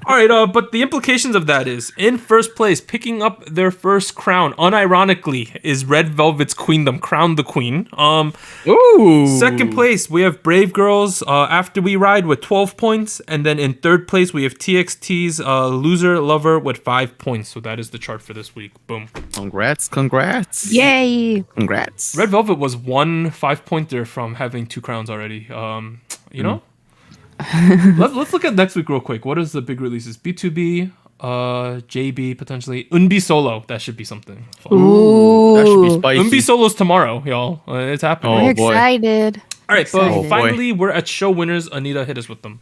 All right, but the implications of that is, in first place, picking up their first crown, unironically, is Red Velvet's Queendom, Crown the Queen. Ooh. Second place, we have Brave Girls, After We Ride with 12 points. And then in third place, we have TXT's Loser Lover with 5 points. So that is the chart for this week. Boom. Congrats. Yay. Congrats. Red Velvet was 1 5-pointer from having 2 crowns already. Let's look at next week real quick. What is the big releases? B2B, JB potentially. Unbi Solo. That should be something fun. Ooh. That should be spicy. Unbi Solo's tomorrow, y'all. It's happening. Oh, We're boy. excited. All right, but Excited. finally, we're at show winners. Anita, hit us with them.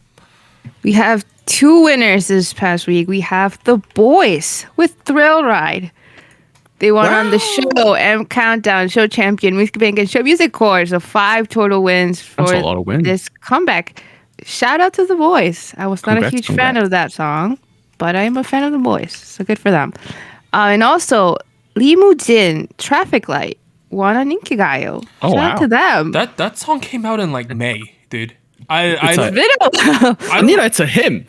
We have 2 winners this past week. We have the boys with Thrill Ride. They won on the show M Countdown, Show Champion, Music Bank, and Show Music Core. So 5 total wins for That's a lot of wins. this comeback. Shout out to the boys. I was not a huge fan of that song, but I am a fan of the boys. So good for them. And also, Lee Moo Jin, Traffic Light, won on Inkigayo. Oh, Shout out to them. That song came out in like May, dude. Anita, it's a him.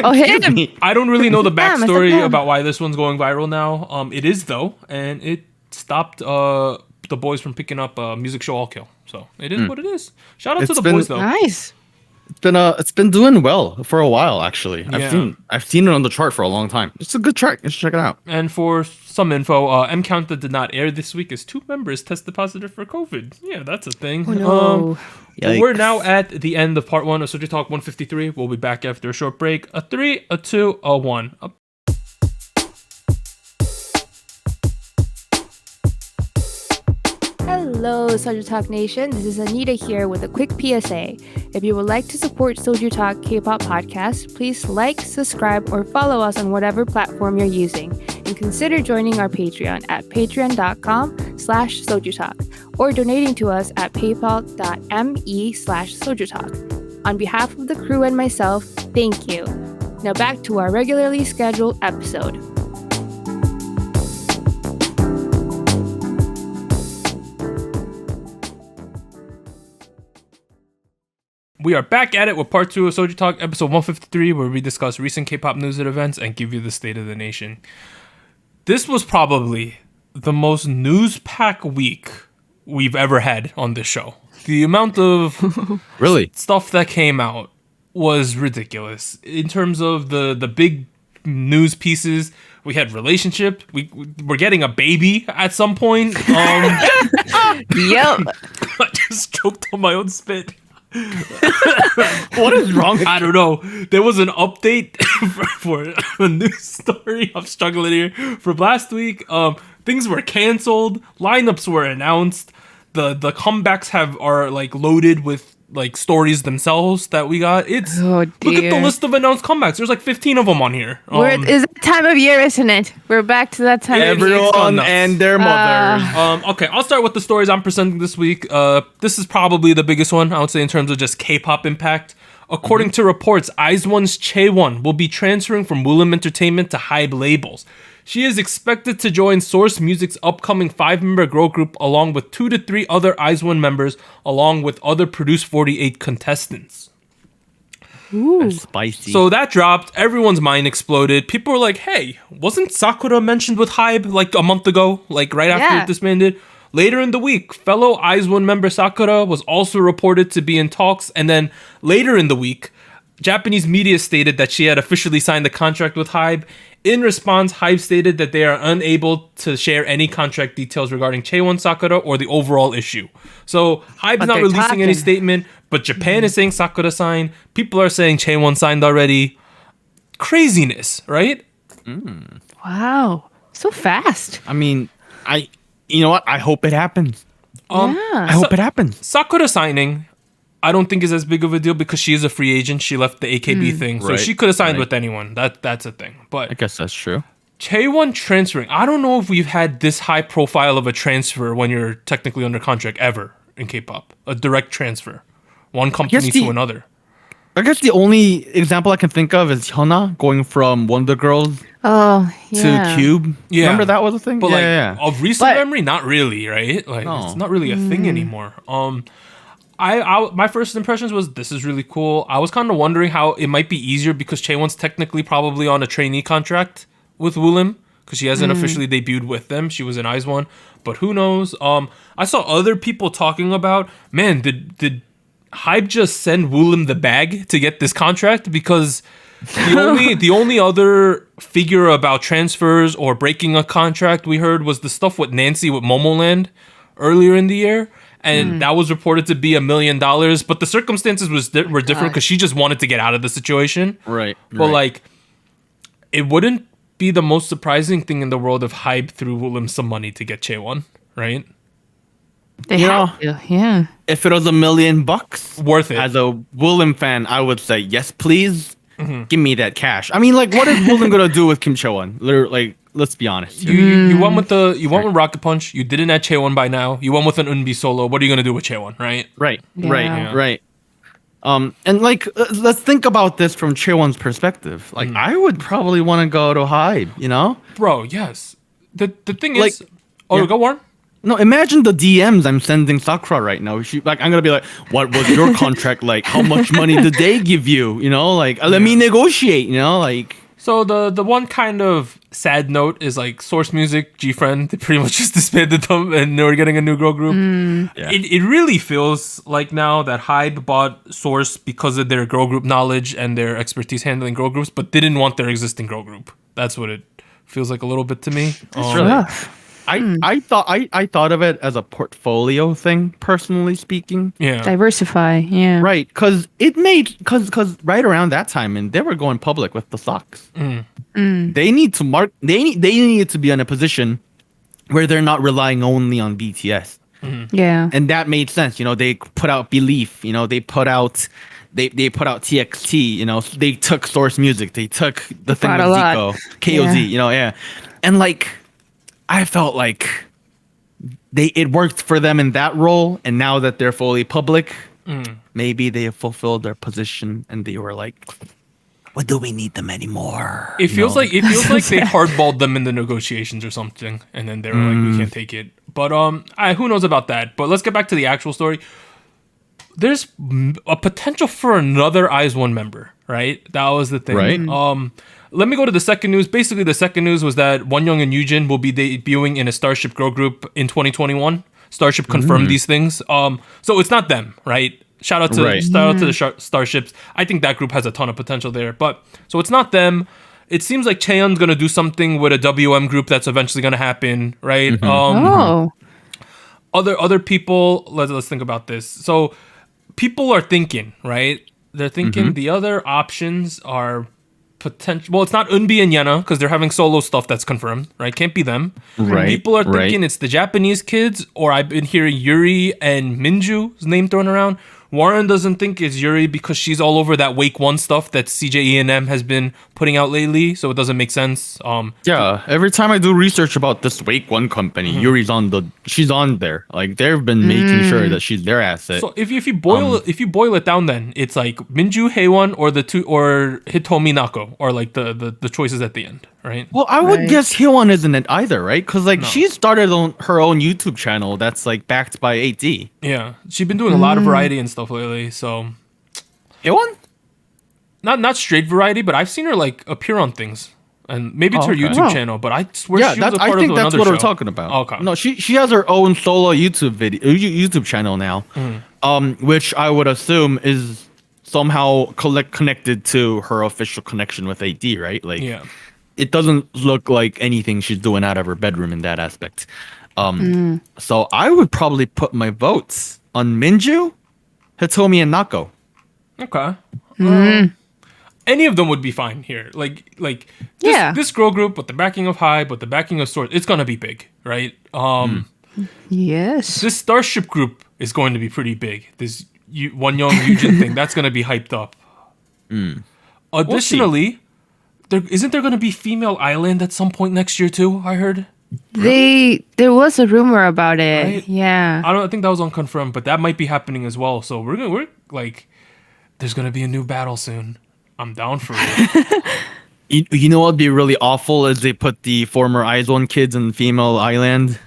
Oh, him. I don't really know the Damn, it's a backstory damn. about why this one's going viral now. It is though, and it stopped the boys from picking up Music Show All Kill. So it is what it is. Shout out to the boys though. Nice. It's been doing well for a while actually. Yeah. I've seen it on the chart for a long time. It's a good track. You should check it out. And for some info, M Count that did not air this week is 2 members tested positive for COVID. Yeah, that's a thing. Oh, no. But we're Yikes. now at the end of part 1 of SojuTalk 153. We'll be back after a short break. A 3, a 2, a 1. Hello, SojuTalk Nation. This is Anita here with a quick PSA. If you would like to support SojuTalk Kpop Podcast, please like, subscribe, or follow us on whatever platform you're using. And consider joining our Patreon at patreon.com/SojuTalk or donating to us at paypal.me/SojuTalk. On behalf of the crew and myself, thank you. Now back to our regularly scheduled episode. We are back at it with part 2 of SojuTalk, episode 153, where we discuss recent K-pop news and events and give you the state of the nation. This was probably the most news-packed week we've ever had on this show. The amount of Really? stuff that came out was ridiculous. In terms of the big news pieces, we had relationship. We're getting a baby at some point. Yep. I just choked on my own spit. What is wrong? I don't know. There was an update for a news story. I'm struggling here. From last week, things were canceled. Lineups were announced. The comebacks are like loaded with like stories themselves that we got. Look at the list of announced comebacks. There's like 15 of them on here. It's that time of year, isn't it? We're back to that time of year. Everyone and their mothers. Okay, I'll start with the stories I'm presenting this week. This is probably the biggest one, I would say, in terms of just K-pop impact. According to reports, IZ*ONE's Chaewon will be transferring from Woollim Entertainment to Hybe labels. She is expected to join Source Music's upcoming 5-member girl group along with 2 to 3 other IZ*ONE members, along with other Produce 48 contestants. Ooh. Spicy. So that dropped. Everyone's mind exploded. People were like, hey, wasn't Sakura mentioned with Hybe like a month ago? Like right after it disbanded? later in the week, fellow IZ*ONE member Sakura was also reported to be in talks. And then later in the week, Japanese media stated that she had officially signed the contract with HYBE. In response, HYBE stated that they are unable to share any contract details regarding Chaewon Sakura or the overall issue. So HYBE's But not they're releasing any talking. statement, but Japan is saying Sakura signed. People are saying Chaewon signed already. Craziness, right? Wow. So fast. I mean, you know what? I hope it happens. I Yeah. hope it happens. Sakura signing, I don't think is as big of a deal because she is a free agent. She left the AKB thing, so Right, she could have signed right. with anyone. That's a thing. I But guess that's true. Chaewon transferring, I don't know if we've had this high profile of a transfer when you're technically under contract ever in K-pop. A direct transfer, one company the- to another. I guess the only example I can think of is Hyuna going from Wonder Girls Oh, to yeah. Cube. Yeah. Remember that was a thing? But yeah. of recent But- memory, not really, right? Like No. it's not really a thing anymore. I my first impressions was this is really cool. I was kind of wondering how it might be easier because Chaewon's technically probably on a trainee contract with Woolim because she hasn't officially debuted with them. She was in IZ*ONE, but who knows? I saw other people talking about, man, did HYBE just send Woolim the bag to get this contract? Because the only other figure about transfers or breaking a contract we heard was the stuff with Nancy with Momoland earlier in the year. And that was reported to be $1 million, but the circumstances were different because she just wanted to get out of the situation. Right. But like, it wouldn't be the most surprising thing in the world if HYBE threw Woolim some money to get Chaewon, right? They You have to. Yeah. if it was $1 million, Worth it. as a Woolim fan, I would say yes, please. Mm-hmm. Give me that cash. I mean, like, what is Woolim gonna do with Kim Chaewon? Like, let's be honest. Here. You went with with Rocket Punch. You didn't add Chaewon by now. You went with an Eunbi solo. What are you gonna do with Chaewon, right? Right. Yeah. Right. And like, let's think about this from Chaewon's perspective. Like, I would probably want to go to HYBE. You know? Bro, yes. The thing Like, is, yeah. go Warren. No, imagine the DMs I'm sending Sakura right now. I'm gonna be like, "What was your contract like? How much money did they give you? You know, like, let me negotiate. You know, like." So the one kind of sad note is like Source Music, G-Friend, they pretty much just disbanded them and we're getting a new girl group. Yeah. It really feels like now that HYBE bought Source because of their girl group knowledge and their expertise handling girl groups, but didn't want their existing girl group. That's what it feels like a little bit to me. really- Rough. I thought of it as a portfolio thing, personally speaking. Yeah. Diversify. Yeah. Right, because right around that time, and they were going public with the socks. They need to they needed to be in a position where they're not relying only on BTS, Yeah. and that made sense. You know, they put out Belief. You know, they put out TXT. You know, they took Source Music. They took the thing brought with a lot. Zico, KOZ. Yeah. You know, yeah, and like I felt like it worked for them in that role, and now that they're fully public, maybe they have fulfilled their position, and they were like, "What do we need them anymore?" It You feels know? like they hardballed them in the negotiations or something, and then they were like, "We can't take it." But who knows about that? But let's get back to the actual story. There's a potential for another IZ*ONE member, right? That was the thing. Right. Let me go to the second news. Basically, the second news was that Wonyoung and Yujin will be debuting in a Starship girl group in 2021. Starship confirmed these things. So it's not them, right? Shout out to the Starships. I think that group has a ton of potential there. But so it's not them. It seems like Chaeyeon's gonna do something with a WM group that's eventually gonna happen, right? Oh. Other people. Let's think about this. So people are thinking, right? They're thinking the other options are potential. Well, it's not Eunbi and Yena because they're having solo stuff that's confirmed, right? Can't be them. Right, People are thinking right. it's the Japanese kids, or I've been hearing Yuri and Minju's name thrown around. Warren doesn't think it's Yuri because she's all over that Wake One stuff that CJE&M has been putting out lately, so it doesn't make sense. Yeah, every time I do research about this Wake One company, Yuri's she's on there. Like they've been making sure that she's their asset. So if you boil it down, then it's like Minju, Haewon, or Hitomi Nako, or like the choices at the end, right? Well, I would Right. guess Hyewon isn't it either, right? Because like she started on her own YouTube channel that's like backed by 8D. Yeah, she's been doing a lot of variety and stuff lately. So Hyewon? not straight variety, but I've seen her like appear on things. and maybe it's her okay. YouTube Oh. channel. But I swear Yeah, she was a I part think of that's another what show. we're talking about. Okay. No, she has her own solo YouTube channel now, which I would assume is somehow connected to her official connection with AD, right? Like, Yeah. it doesn't look like anything she's doing out of her bedroom in that aspect. So I would probably put my votes on Minju, Hitomi, and Nako. Okay. Any of them would be fine here. Like this, Yeah. this girl group with the backing of Hybe, with the backing of Source, it's gonna be big, right? Yes. This Starship group is going to be pretty big. This One Young Yujin thing, that's gonna be hyped up. Additionally, isn't there gonna be Female Island at some point next year too? I heard. There was a rumor about it. Right? Yeah. I think that was unconfirmed, but that might be happening as well. So we're like, there's gonna be a new battle soon. I'm down for it. You know what would be really awful is they put the former IZ*ONE kids in Female Island.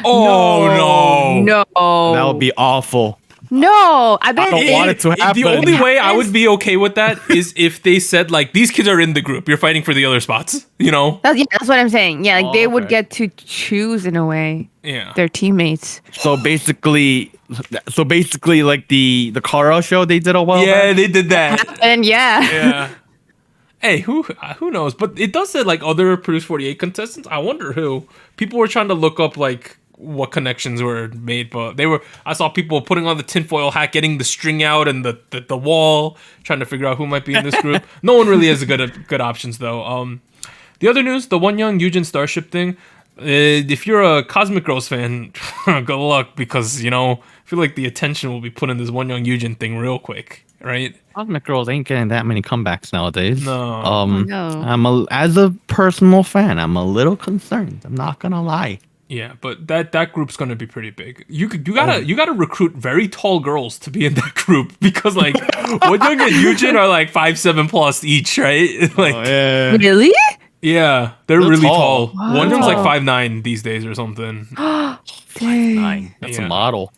Oh no! No. That would be awful. No. I bet don't want it to happen. The only way I would be okay with that is if they said like these kids are in the group, you're fighting for the other spots. You know? That's what I'm saying. Yeah, like they would okay. get to choose in a way Yeah. their teammates. So basically, like the Kara show they did a while Yeah, back. they did that. And yeah. Yeah. Hey, who knows? But it does say like other Produce 48 contestants. I wonder who. People were trying to look up like what connections were made, but I saw people putting on the tinfoil hat, getting the string out and the wall, trying to figure out who might be in this group. No one really has good options though. The other news, the One Young Yujin Starship thing. If you're a Cosmic Girls fan, good luck because I feel like the attention will be put in this One Young Yujin thing real quick, right? Cosmic Girls ain't getting that many comebacks nowadays. No. No. As a personal fan, I'm a little concerned. I'm not gonna lie. Yeah, but that group's gonna be pretty big. You gotta recruit very tall girls to be in that group because like One Young and Yujin are like 5'7" plus each, right? Like Really? yeah, they're They're really tall. tall. One Young's like Wow. 5'9" these days or something. Dang. That's Yeah. a model.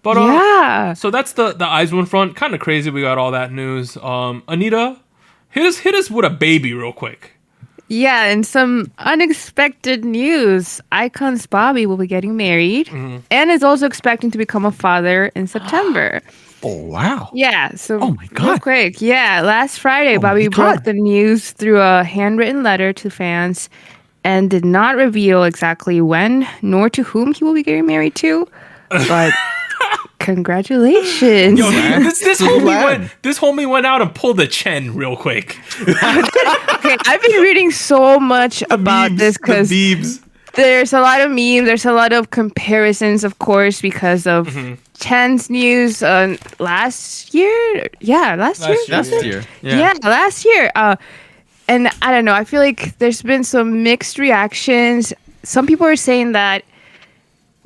But Yeah. so that's the IZ*ONE front. Kind of crazy. We got all that news. Anita, hit us with a baby real quick. Yeah, and some unexpected news. Icon's Bobby will be getting married and is also expecting to become a father in September. Oh wow. Yeah, so Oh my real God. quick. Yeah, last Friday, Bobby my broke God. the news through a handwritten letter to fans and did not reveal exactly when nor to whom he will be getting married to. But congratulations. Yo, this homie glad. this homie went out and pulled a Chen real quick. Okay, I've been reading so much about Memes, this the because Beebs. there's a lot of memes. There's a lot of comparisons, of course, because of Chen's news last year. Yeah, last year. year, Last Yeah. year. Yeah, last year. And I don't know. I feel like there's been some mixed reactions. Some people are saying that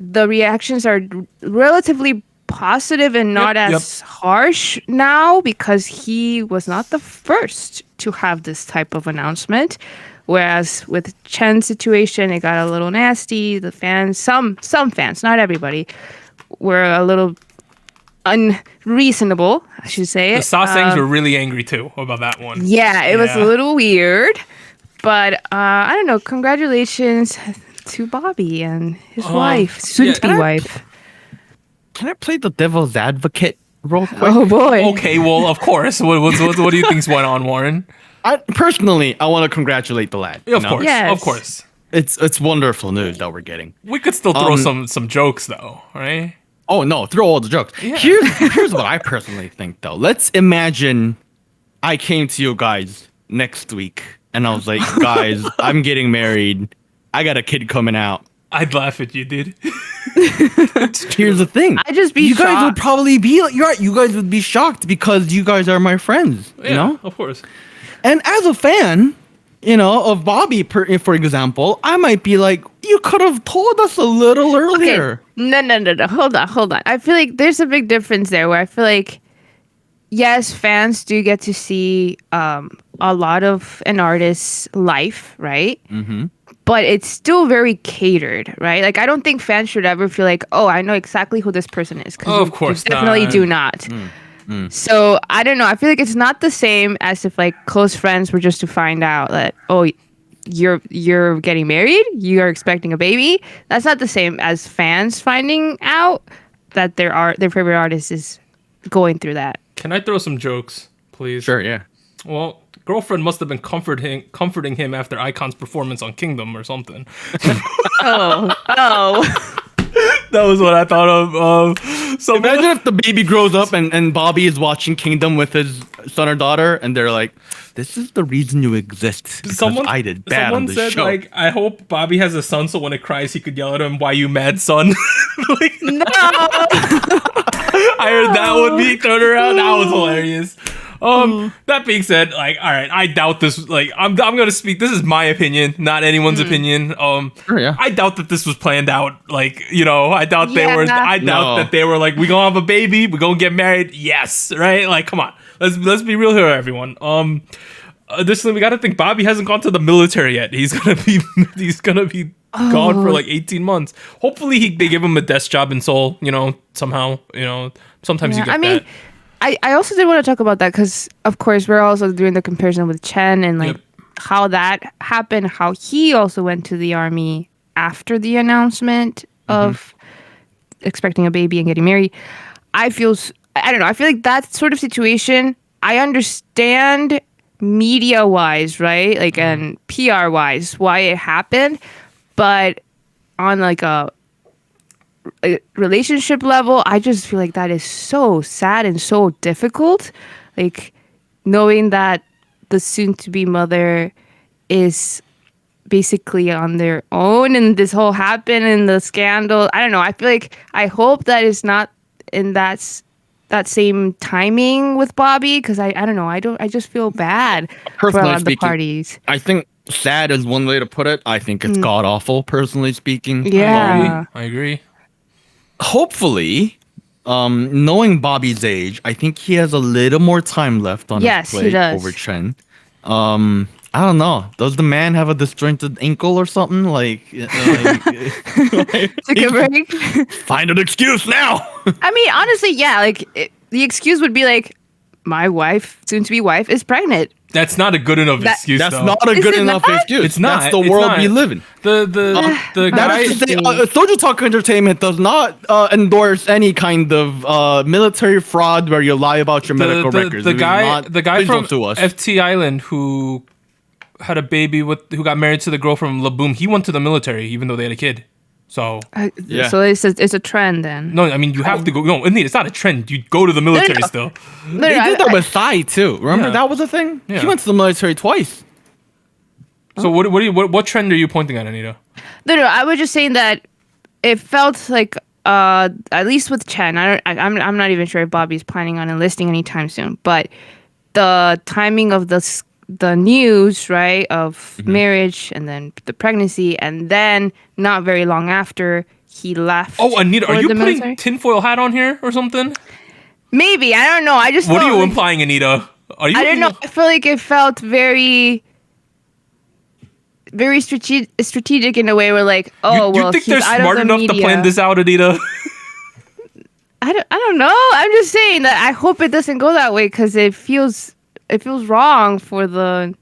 the reactions are relatively positive and not Yep, as harsh now because he was not the first to have this type of announcement. Whereas with Chen's situation, it got a little nasty. The fans, some fans, not everybody, were a little unreasonable, I should say. The Sasangs were really angry too about that one. Yeah, it was Yeah. a little weird, but I don't know. Congratulations to Bobby and his wife, soon-to-be yeah. wife. Can I play the devil's advocate real quick? Oh boy. Okay, well, of course. What do you think's went on, Warren? I want to congratulate the lad. Yeah, of you know? course, Yes. of course. It's wonderful news that we're getting. We could still throw some jokes though, right? Oh no, throw all the jokes. Yeah. Here's what I personally think though. Let's imagine I came to you guys next week and I was like, guys, I'm getting married. I got a kid coming out. I'd laugh at you, dude. Here's the thing. I'd just be you guys would shocked. probably be like, you're right. You guys would be shocked because you guys are my friends. Yeah, You know. of course. And as a fan, of Bobby, for example, I might be like, you could have told us a little earlier. No. Hold on. I feel like there's a big difference there where I feel like, yes, fans do get to see a lot of an artist's life, right? Mm-hmm. But it's still very catered, right? Like, I don't think fans should ever feel like, oh, I know exactly who this person is. 'Cause Oh, of you course definitely not. do not. So, I don't know. I feel like it's not the same as if, like, close friends were just to find out that, oh, you're getting married, you're expecting a baby. That's not the same as fans finding out that their favorite artist is going through that. Can I throw some jokes, please? Sure, yeah. Well, girlfriend must have been comforting him after Icon's performance on Kingdom or something. Oh. That was what I thought of. So Imagine if the baby grows up and Bobby is watching Kingdom with his son or daughter, and they're like, "This is the reason you exist. Because I did bad on this said, show." like, I hope Bobby has a son, so when it cries, he could yell at him, "Why you mad, son?" Like, No. I heard that would be thrown around. That was hilarious. That being said, like, all right, I doubt this. Like, I'm gonna speak. This is my opinion, not anyone's opinion. Sure, yeah. I doubt that this was planned out. Like, you know, I doubt they were. I doubt No. that they were like, we gonna have a baby, we gonna get married. Yes, right. Like, come on, let's be real here, everyone. Additionally, we got to think Bobby hasn't gone to the military yet. He's gonna be gone for like 18 months. Hopefully, they give him a desk job in Seoul. You know, somehow. You know, sometimes you get that. I also did want to talk about that because, of course, we're also doing the comparison with Chen and like how that happened, how he also went to the army after the announcement of expecting a baby and getting married. I don't know. I feel like that sort of situation, I understand media-wise, right? Like, and PR-wise, why it happened. But on like a relationship level, I just feel like that is so sad and so difficult. Like, knowing that the soon-to-be mother is basically on their own and this whole happened and the scandal. I don't know. I feel like I hope that it's not in that same timing with Bobby, because I don't know. I just feel bad for a lot of the parties. I think sad is one way to put it. I think it's god awful, personally speaking. Yeah. I agree. Hopefully, knowing Bobby's age, I think he has a little more time left on his plate over Chen. I don't know. Does the man have a disjointed ankle or something? Like Take a break. Find an excuse now. I mean, honestly, yeah. Like, the excuse would be like, my wife, soon-to-be wife, is pregnant. That's not a good enough excuse. That's though. not a good enough excuse. It's not. That's the world we live in. The guy. SojuTalk Entertainment does not endorse any kind of military fraud where you lie about your medical records. The guy from to us. FT Island who had a baby who got married to the girl from Laboom. He went to the military even though they had a kid. So so it's a trend then. No, I mean you have to go. No, it's not a trend. You go to the military still. They did that with Sai too. Remember that was a thing. Yeah. He went to the military twice. So what trend are you pointing at, Anita? No. I was just saying that it felt like at least with Chen, I'm not even sure if Bobby's planning on enlisting anytime soon, but the timing of the news, right, of marriage and then the pregnancy, and then not very long after he left. Oh, Anita, are you putting military? tinfoil hat on here or something? Maybe, I don't know. I just what are you implying, Anita? I don't know. I feel like it felt very, very strategic in a way where, like, you think they're smart enough to plan this out, Anita? I don't know. I'm just saying that I hope it doesn't go that way because it feels wrong for the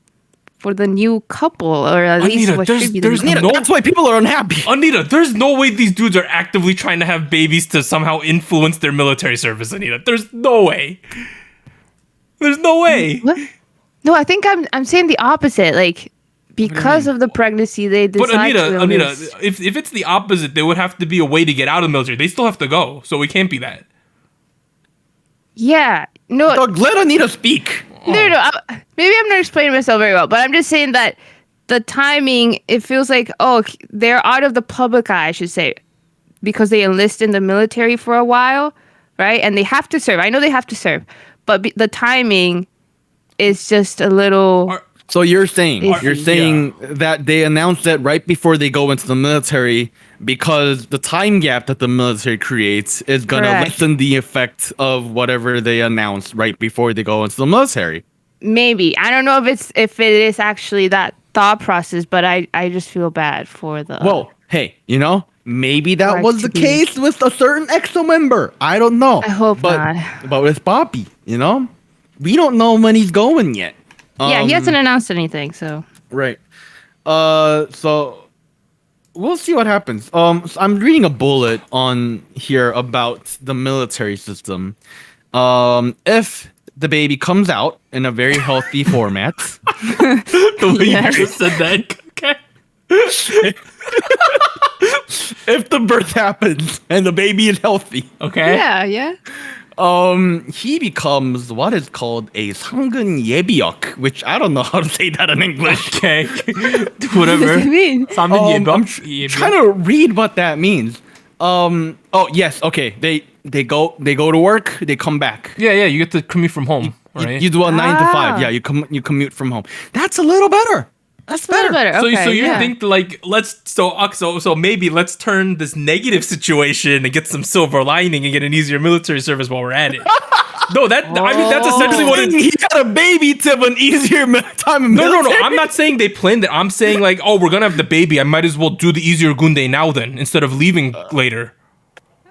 new couple, or at least what should be the new. That's why people are unhappy. Anita, there's no way these dudes are actively trying to have babies to somehow influence their military service, Anita. There's no way. There's no way. What? No, I think I'm saying the opposite. Like, because of the pregnancy, they decided But Anita, if it's the opposite, there would have to be a way to get out of the military. They still have to go, so it can't be that. Yeah. No. Doug, let Anita speak. No. Maybe I'm not explaining myself very well, but I'm just saying that the timing, it feels like, they're out of the public eye, I should say, because they enlist in the military for a while, right? And they have to serve. I know they have to serve, but the timing is just a little... So you're saying that they announced that right before they go into the military because the time gap that the military creates is going to lessen the effect of whatever they announced right before they go into the military. Maybe. I don't know if it is actually that thought process, but I just feel bad for the... Well, hey, maybe that was the case with a certain EXO member. I don't know. I hope not. But with Bobby, we don't know when he's going yet. Yeah, he hasn't announced anything, so... Right. So we'll see what happens. So I'm reading a bullet on here about the military system. If the baby comes out in a very healthy format, The way you just said that. Okay. if the birth happens and the baby is healthy, Okay. Yeah. he becomes what is called a 상근 예비역, which I don't know how to say that in English. Okay. What does Whatever. it mean? Samen I'm 예병. trying to read what that means. Oh yes, okay. They go to work. They come back. Yeah, you get to commute from home, right? You do a 9 to 5. Yeah, you commute from home. That's a little better. That's A little better. better. Okay, so you yeah. think like so maybe let's turn this negative situation and get some silver lining and get an easier military service while we're at it. No, I mean that's essentially what it. He got a baby to have an easier time in No. military. I'm not saying they planned it. I'm saying like, oh, we're gonna have the baby. I might as well do the easier gunde now then instead of leaving later.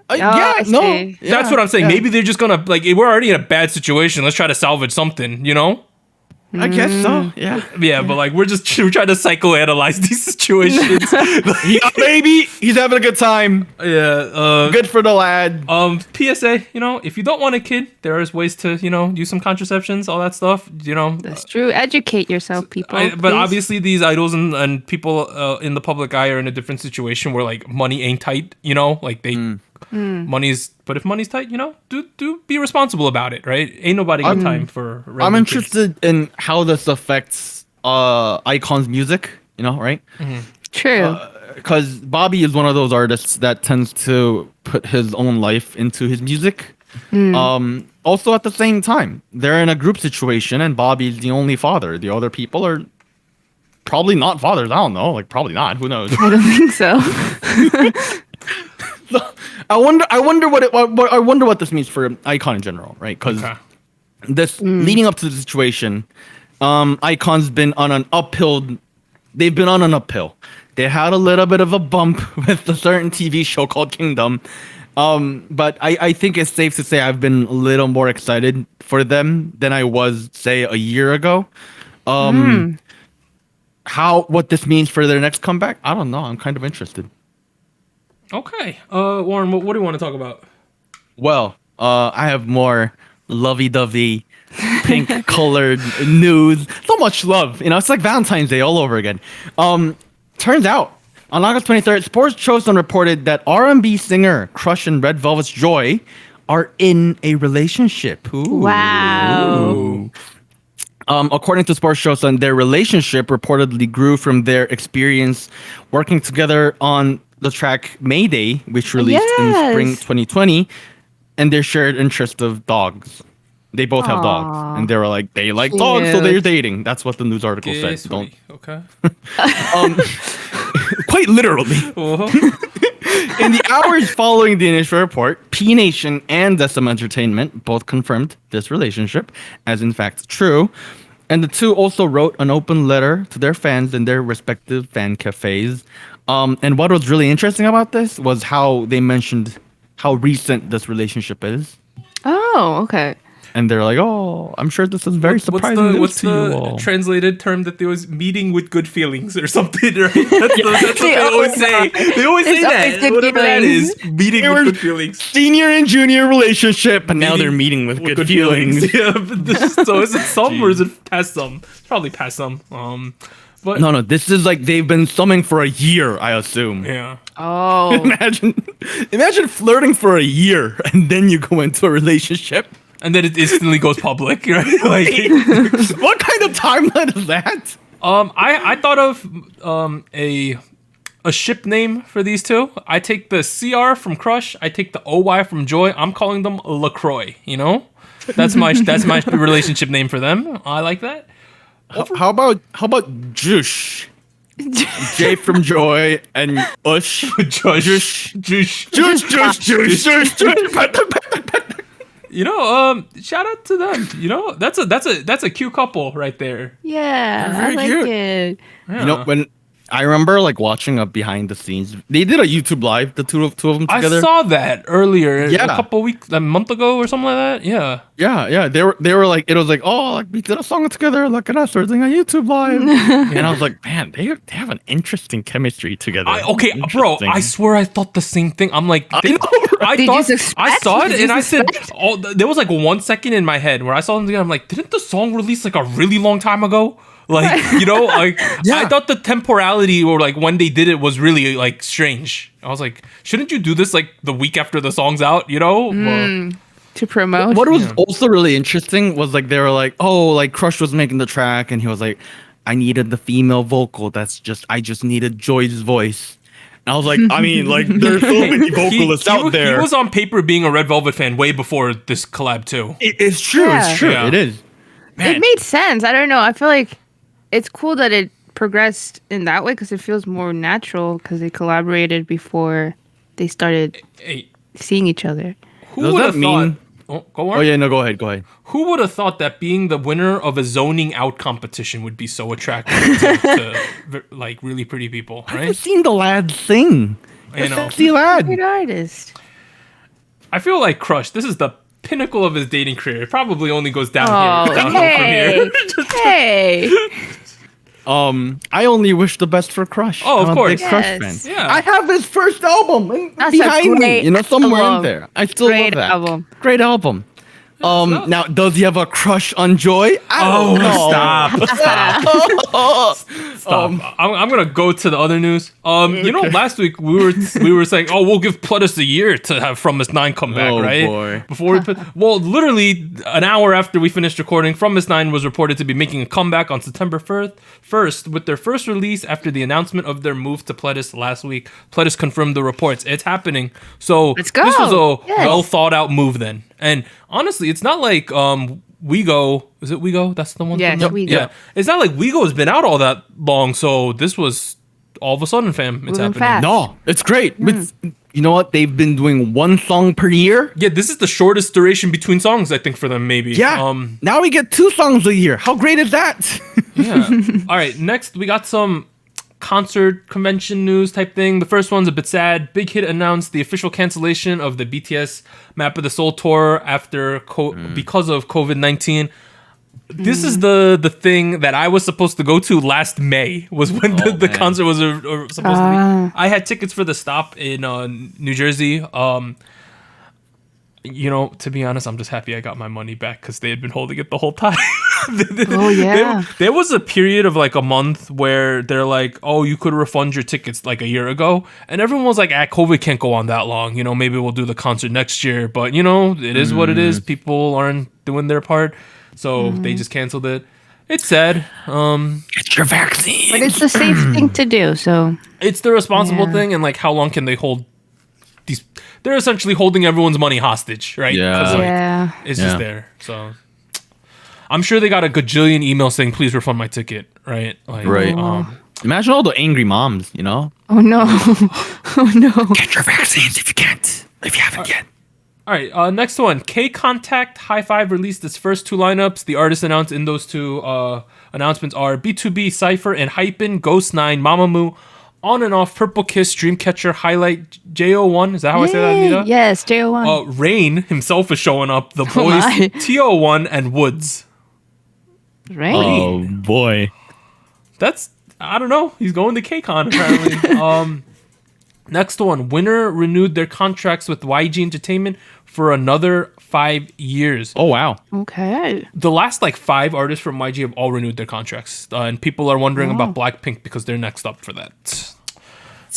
Yeah, I no. see. Yeah, That's what I'm saying. yeah. Maybe they're just gonna like we're already in a bad situation. Let's try to salvage something, you know? I guess so. Yeah. Yeah, but like we're trying to psychoanalyze these situations. He got a baby. He's having a good time. Yeah. Good for the lad. PSA, if you don't want a kid, there is ways to, use some contraceptions, all that stuff, That's true. Educate yourself, people. But please. obviously these idols and people in the public eye are in a different situation where like money ain't tight, like they but if money's tight, do be responsible about it, right? Ain't nobody got time for I'm random kids. interested in how this affects Icon's music, right? True. Because Bobby is one of those artists that tends to put his own life into his music. Also, at the same time, they're in a group situation, and Bobby's the only father. The other people are probably not fathers. I don't know. Like, probably not. Who knows? I don't think so. I wonder what this means for Icon in general, right? Because Okay. this leading up to the situation, Icon's been on an uphill. They've been on an uphill. They had a little bit of a bump with a certain TV show called Kingdom. But I think it's safe to say I've been a little more excited for them than I was, say, a year ago. What this means for their next comeback, I don't know. I'm kind of interested. Okay. Warren, what do you want to talk about? Well, I have more lovey-dovey, pink-colored news. So much love. It's like Valentine's Day all over again. Turns out, on August 23rd, Sports Chosen reported that R&B singer Crush and Red Velvet's Joy are in a relationship. Ooh. Wow. Ooh. According to Sports Chosen, their relationship reportedly grew from their experience working together on the track Mayday, which released in spring 2020, and their shared interest of dogs. They both have dogs, and they were like, they like dogs, so they're dating. That's what the news article said. Don't Okay. quite literally. In the hours following the initial report, P Nation and Decim Entertainment both confirmed this relationship as in fact true. And the two also wrote an open letter to their fans in their respective fan cafes. And what was really interesting about this was how they mentioned how recent this relationship is. Oh, okay. And they're like, oh, I'm sure this is very surprising news What's to you the all. translated term that they was meeting with good feelings or something, right? That's what they always say. They always say It's always that. good Whatever that feelings. is, meeting They with were good feelings. Senior and junior relationship, and now they're meeting with good feelings. Yeah, so is it some or is it past some? It's probably past some. But No, this is like they've been summing for a year, I assume. yeah. Oh. Imagine flirting for a year and then you go into a relationship. And then it instantly goes public, right? Like, What kind of timeline is that? I thought of a ship name for these two. I take the CR from Crush. I take the OY from Joy. I'm calling them LaCroix. That's my relationship name for them. I like that. How about Jush? J from Joy and Ush. Jush. Shout out to them. That's a cute couple right there. Yeah, I Very like cute. it. Yeah. I remember like watching a behind the scenes. They did a YouTube live, the two of them together. I saw that earlier, Yeah. a couple weeks, a month ago or something like that. Yeah. Yeah. They were like, it was like, oh, like we did a song together. Look at us, we're doing a YouTube live. And I was like, man, they have an interesting chemistry together. Okay, bro, I swear I thought the same thing. I'm like, I know, right? Did you I suspect? saw it Did you and I said, suspect? oh, there was like 1 second in my head where I saw them together. I'm like, didn't the song release like a really long time ago? Like, you know, like Yeah. I thought the temporality or like when they did it was really like strange. I was like, shouldn't you do this like the week after the song's out? You know? Well, To promote. What was also really interesting was like they were like, oh, like Crush was making the track, and he was like, I needed the female vocal. I just needed Joy's voice. And I was like, I mean, like there's so many vocalists out there. He was on paper being a Red Velvet fan way before this collab too. It's true. Yeah. It's true. Yeah. It is. It made sense. I don't know. I feel like it's cool that it progressed in that way because it feels more natural because they collaborated before they started Hey, seeing each other. who Does would that have mean- thought? Oh, go on. Oh yeah, no, go ahead. Who would have thought that being the winner of a zoning out competition would be so attractive to like really pretty people, I've right? seen the lad sing. You know. Sexy lad. Great artist. I feel like Crush. This is the pinnacle of his dating career. It probably only goes down Oh, here, downhill hey. from here. Hey. I only wish the best for Crush. Oh, of I'm course. a big Crush Yes. fan. Yeah. I have his first album That's a behind me, great you know, somewhere in album. there. I still Great love that. album. Great album. Now does he have a crush on Joy? I don't know. Stop. I'm gonna go to the other news. You know, last week we were saying, oh, we'll give Pledis a year to have From Miss 9 come back, Oh, right? boy. Before we put, well, literally an hour after we finished recording, From Miss 9 was reported to be making a comeback on September 1st with their first release after the announcement of their move to Pledis last week. Pledis confirmed the reports. It's happening. So Let's go. this was a Yes. well thought out move then. And honestly, it's not like WeGo. Is it WeGo? That's the one. Yeah, from them? WeGo. Yeah, it's not like WeGo has been out all that long. So this was all of a sudden, fam. It's Moving happening. fast. No, it's great. But you know what? They've been doing one song per year. Yeah, this is the shortest duration between songs, I think, for them. Maybe. Yeah. Now we get 2 songs a year. How great is that? Yeah. All right. Next, we got some concert convention news type thing. The first one's a bit sad. Big Hit announced the official cancellation of the BTS Map of the Soul tour after because of COVID-19. This is the thing that I was supposed to go to last May was when the man. concert was supposed to be. I had tickets for the stop in New Jersey. You know, to be honest, I'm just happy I got my money back because they had been holding it the whole time. Oh, yeah. There was a period of like a month where they're like, oh, you could refund your tickets like a year ago. And everyone was like, COVID can't go on that long. You know, maybe we'll do the concert next year. But, you know, it is what it is. People aren't doing their part. So they just canceled it. It's sad. Get your vaccine. But it's the safe thing to do, so It's the responsible Yeah. thing. And like, how long can they hold these? They're essentially holding everyone's money hostage, right? Yeah. 'Cause, like, yeah. it's Yeah. just there. So I'm sure they got a gajillion emails saying, please refund my ticket, right? Like, Right. Imagine all the angry moms, you know? Oh no. Oh no. Get your vaccines if you can't. If you haven't yet. All right, next one. K-Contact High Five released its first 2 lineups. The artists announced in those 2 announcements are B2B, Cypher, and Hypen, Ghost 9, Mamamoo, On and Off, Purple Kiss, Dreamcatcher, Highlight, JO1. Is that how I say that, Yay. Anita? Yes, JO1. Rain himself is showing up. The Oh Boys, my. TO1, and Woods. Right. Oh boy. That's, I don't know. He's going to KCON apparently. Next one. Winner renewed their contracts with YG Entertainment for another 5 years. Oh wow. Okay. The last like 5 artists from YG have all renewed their contracts, and people are wondering about Blackpink because they're next up for that.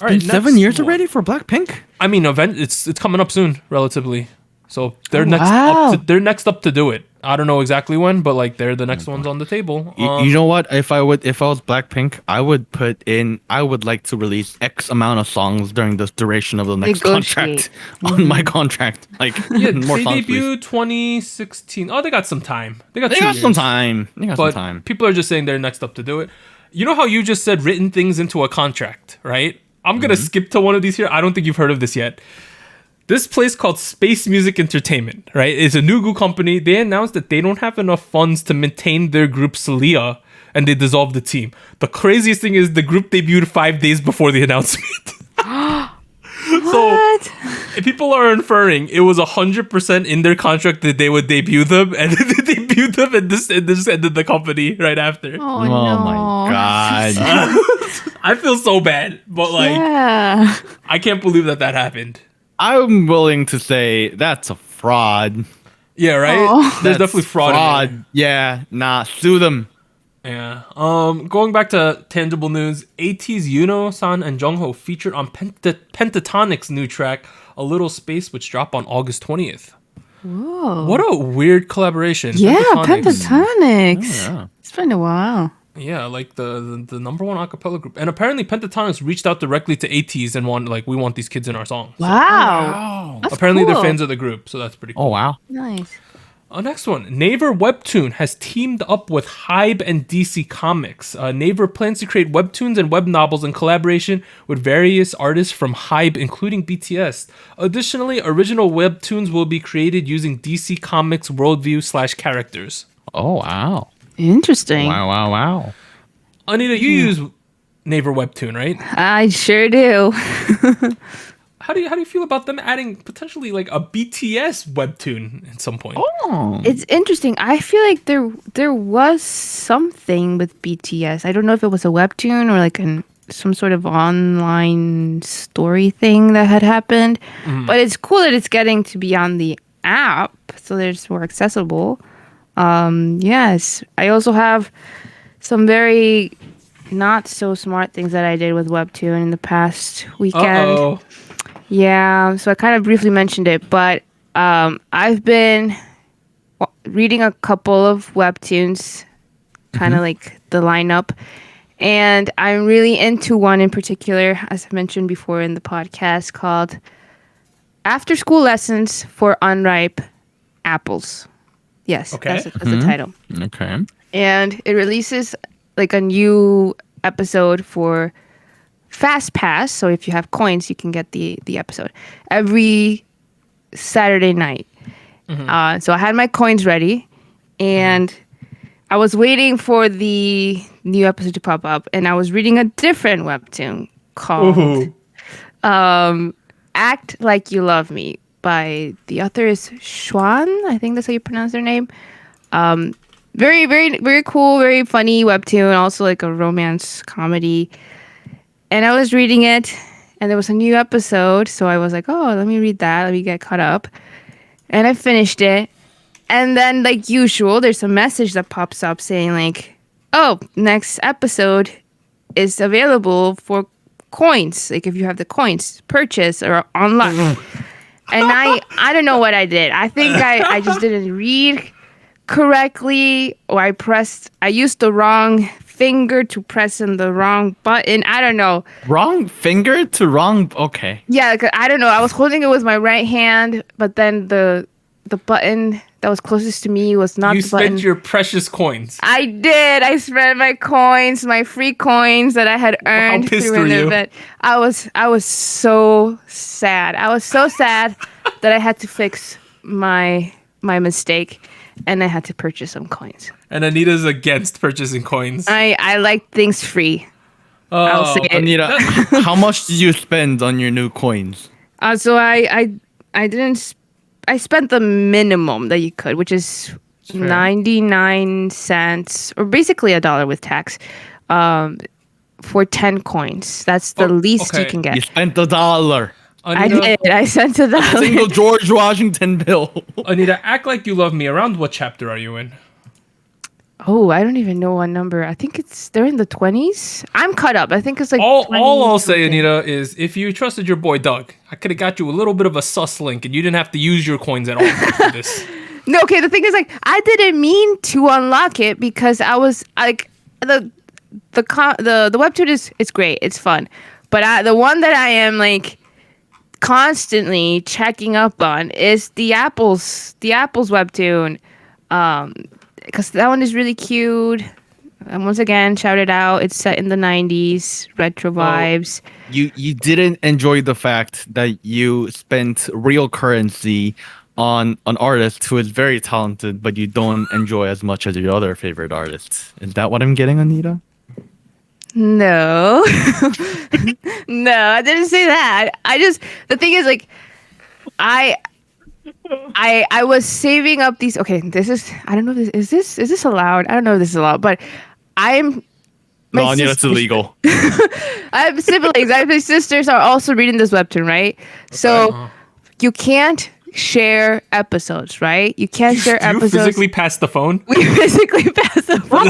All Been right, 7 next years one. already for Blackpink? I mean, it's coming up soon, relatively. So they're wow. they're next up to do it. I don't know exactly when, but like they're the next ones on the table. You know what? If I was Blackpink, I would like to release X amount of songs during the duration of the next Negotiate. contract on my contract. Like Yeah, more they songs, please. debuted 2016. Oh, they got some time. They got They 2 got years. some time. They got some But time. people are just saying they're next up to do it. You know how you just said written things into a contract, right? I'm going to skip to one of these here. I don't think you've heard of this yet. This place called Space Music Entertainment, right? It's a Nugu company. They announced that they don't have enough funds to maintain their group Celia and they dissolved the team. The craziest thing is the group debuted 5 days before the announcement. What? So people are inferring it was 100% in their contract that they would debut them, and then they debuted them, and this ended the company right after. Oh, Oh no. my god. I feel so bad, but like Yeah. I can't believe that happened. I'm willing to say that's a fraud. Yeah, right. Oh. There's That's definitely fraud. In Yeah, nah, sue them. there. Yeah. Going back to tangible news, AT's Yuno, San, and Jungho featured on Pentatonic's new track, "A Little Space," which dropped on August 20th. Whoa. What a weird collaboration. Yeah, Pentatonics. Pentatonics. Yeah. It's been a while. Yeah, like the number one acapella group, and apparently Pentatonics reached out directly to ATEEZ and we want these kids in our songs. Wow. That's Apparently cool. they're fans of the group, so that's pretty cool. Oh wow. Nice. Next one, Naver Webtoon has teamed up with Hybe and DC Comics. Naver plans to create webtoons and web novels in collaboration with various artists from Hybe, including BTS. Additionally, original webtoons will be created using DC Comics worldview/characters. Oh wow. Interesting. Wow. Anita, you use Naver Webtoon, right? I sure do. How do you feel about them adding potentially like a BTS webtoon at some point? Oh. It's interesting. I feel like there was something with BTS. I don't know if it was a webtoon or like some sort of online story thing that had happened. But it's cool that it's getting to be on the app, so that it's more accessible. Yes. I also have some very not so smart things that I did with webtoon in the past weekend. Uh-oh. Yeah, so I kind of briefly mentioned it, but I've been reading a couple of webtoons, kind of like the lineup, and I'm really into one in particular, as I mentioned before in the podcast, called After School Lessons for Unripe Apples. Yes, Okay. that's the title. Okay. And it releases like a new episode for Fast Pass, so if you have coins, you can get the episode every Saturday night. So I had my coins ready, and I was waiting for the new episode to pop up, and I was reading a different webtoon called Act Like You Love Me by the author is Schwan. I think that's how you pronounce their name. Very, very, very cool, very funny webtoon, also like a romance comedy. And I was reading it, and there was a new episode, so I was like, oh, let me read that, let me get caught up. And I finished it, and then, like usual, there's a message that pops up saying, like, oh, next episode is available for coins, like if you have the coins, purchase or online. And I don't know what I did. I think I just didn't read correctly, or I used the wrong finger to press in the wrong button. I don't know. Wrong finger to wrong. Okay. Yeah, like, I don't know. I was holding it with my right hand, but then the button that was closest to me was not You the button. spent your precious coins. I did. I spent my coins, my free coins that I had earned pissed through were an you? event. I was so sad. I was so sad that I had to fix my mistake, and I had to purchase some coins. And Anita's against purchasing coins. I like things free. I'll say it. Anita, how much did you spend on your new coins? So I didn't. I spent the minimum that you could, which is 99 cents, or basically $1 with tax, for 10 coins. That's the least you okay. can get. You spent $1. I did. I sent $1. Single George Washington bill. Anita, Act Like You Love Me. Around what chapter are you in? Oh, I don't even know what number. I think they're in the 20s. I'm caught up. I think it's like All 20 I'll say, something. Anita, is if you trusted your boy Doug, I could have got you a little bit of a sus link, and you didn't have to use your coins at all for this. No, okay. The thing is, like, I didn't mean to unlock it because I was like, the webtoon is it's great, it's fun, but the one that I am like constantly checking up on is the Apples webtoon, because that one is really cute. And once again, shout it out. It's set in the 90s, retro vibes. You didn't enjoy the fact that you spent real currency on an artist who is very talented, but you don't enjoy as much as your other favorite artists. Is that what I'm getting, Anita? No. No, I didn't say that. The thing is, like, I was saving up these. Okay, I don't know if this is this allowed? I don't know if this is allowed, but No, Anita, it's illegal. I have siblings. My sisters are also reading this webtoon, right? So you can't share episodes, right? You can't share episodes. You physically pass the phone? We physically pass the phone.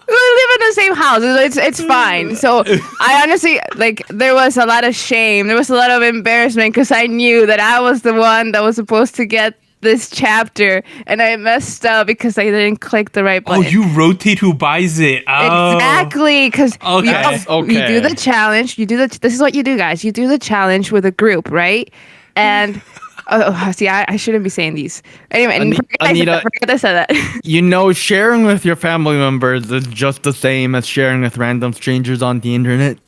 We live in the same house. It's fine. So I honestly, like, there was a lot of shame. There was a lot of embarrassment because I knew that I was the one that was supposed to get this chapter, and I messed up because I didn't click the right button. Oh, you rotate who buys it. Oh. Exactly, because you do the challenge. This is what you do, guys. You do the challenge with a group, right? And see, I shouldn't be saying these. Anyway, Anita, forget I said that. You know, sharing with your family members is just the same as sharing with random strangers on the internet.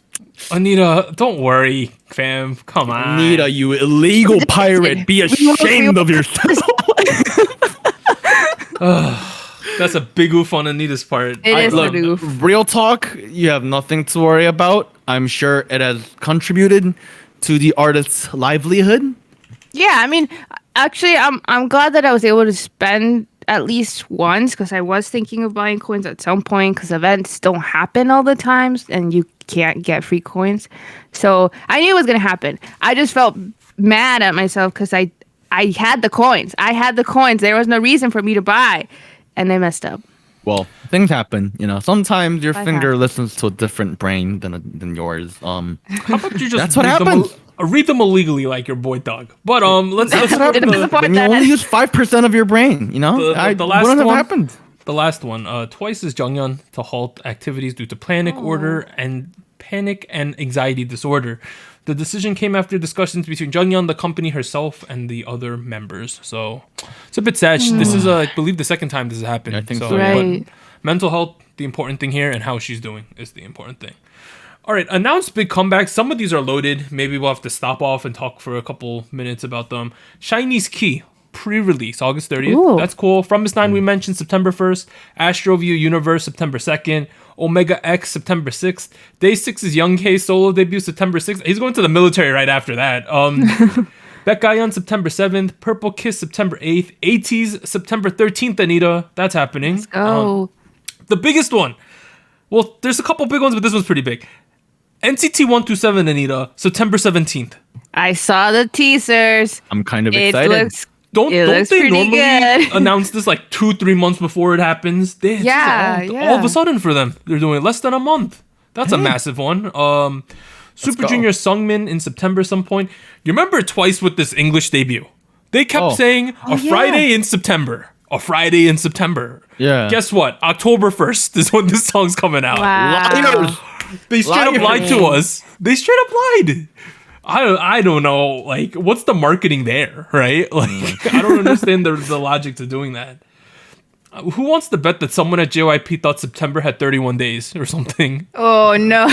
Anita, don't worry, fam. Come on. Anita, you illegal pirate. Be ashamed of yourself. That's a big oof on Anita's part. It is a big oof. Real talk, you have nothing to worry about. I'm sure it has contributed to the artist's livelihood. Yeah, I mean, actually, I'm glad that I was able to spend at least once, because I was thinking of buying coins at some point, because events don't happen all the times and you can't get free coins. So I knew it was gonna happen. I just felt mad at myself because I had the coins. There was no reason for me to buy, and I messed up. Well, things happen, you know. Sometimes your finger listens to a different brain than yours. How about you just that's what happens. Read them illegally like your boy Doug. But let's when you only use 5% of your brain, you know. The last wouldn't have one happened. The last one. Twice is Jonghyun to halt activities due to panic and anxiety disorder. The decision came after discussions between Jonghyun, the company herself, and the other members. So it's a bit sad. This is, I believe, the second time this has happened. Yeah, I think so. Right. But mental health, the important thing here, and how she's doing is the important thing. All right, announced big comebacks. Some of these are loaded. Maybe we'll have to stop off and talk for a couple minutes about them. Shiny's Key, pre-release, August 30th. Ooh. That's cool. From Miss 9, we mentioned September 1st. Astroview Universe, September 2nd. Omega X, September 6th. Day 6 is Young K solo debut, September 6th. He's going to the military right after that. Baekgayeon, September 7th. Purple Kiss, September 8th. ATEEZ, September 13th, Anita. That's happening. Let's go. The biggest one. Well, there's a couple big ones, but this one's pretty big. NCT 127, Anita, September 17th. I saw the teasers. I'm kind of It excited. looks Don't they pretty normally good. announce this like 2-3 months before it happens? All of a sudden for them, they're doing it less than a month. That's a massive one. Super go. Junior Sungmin in September some point. You remember Twice with this English debut? They kept saying Friday in September. A Friday in September. Yeah. Guess what? October 1st is when this song's coming out. Wow. Liars. They straight up lied to us. They straight up lied. I don't know. Like, what's the marketing there, right? Like, I don't understand the logic to doing that. Who wants to bet that someone at JYP thought September had 31 days or something? Oh no.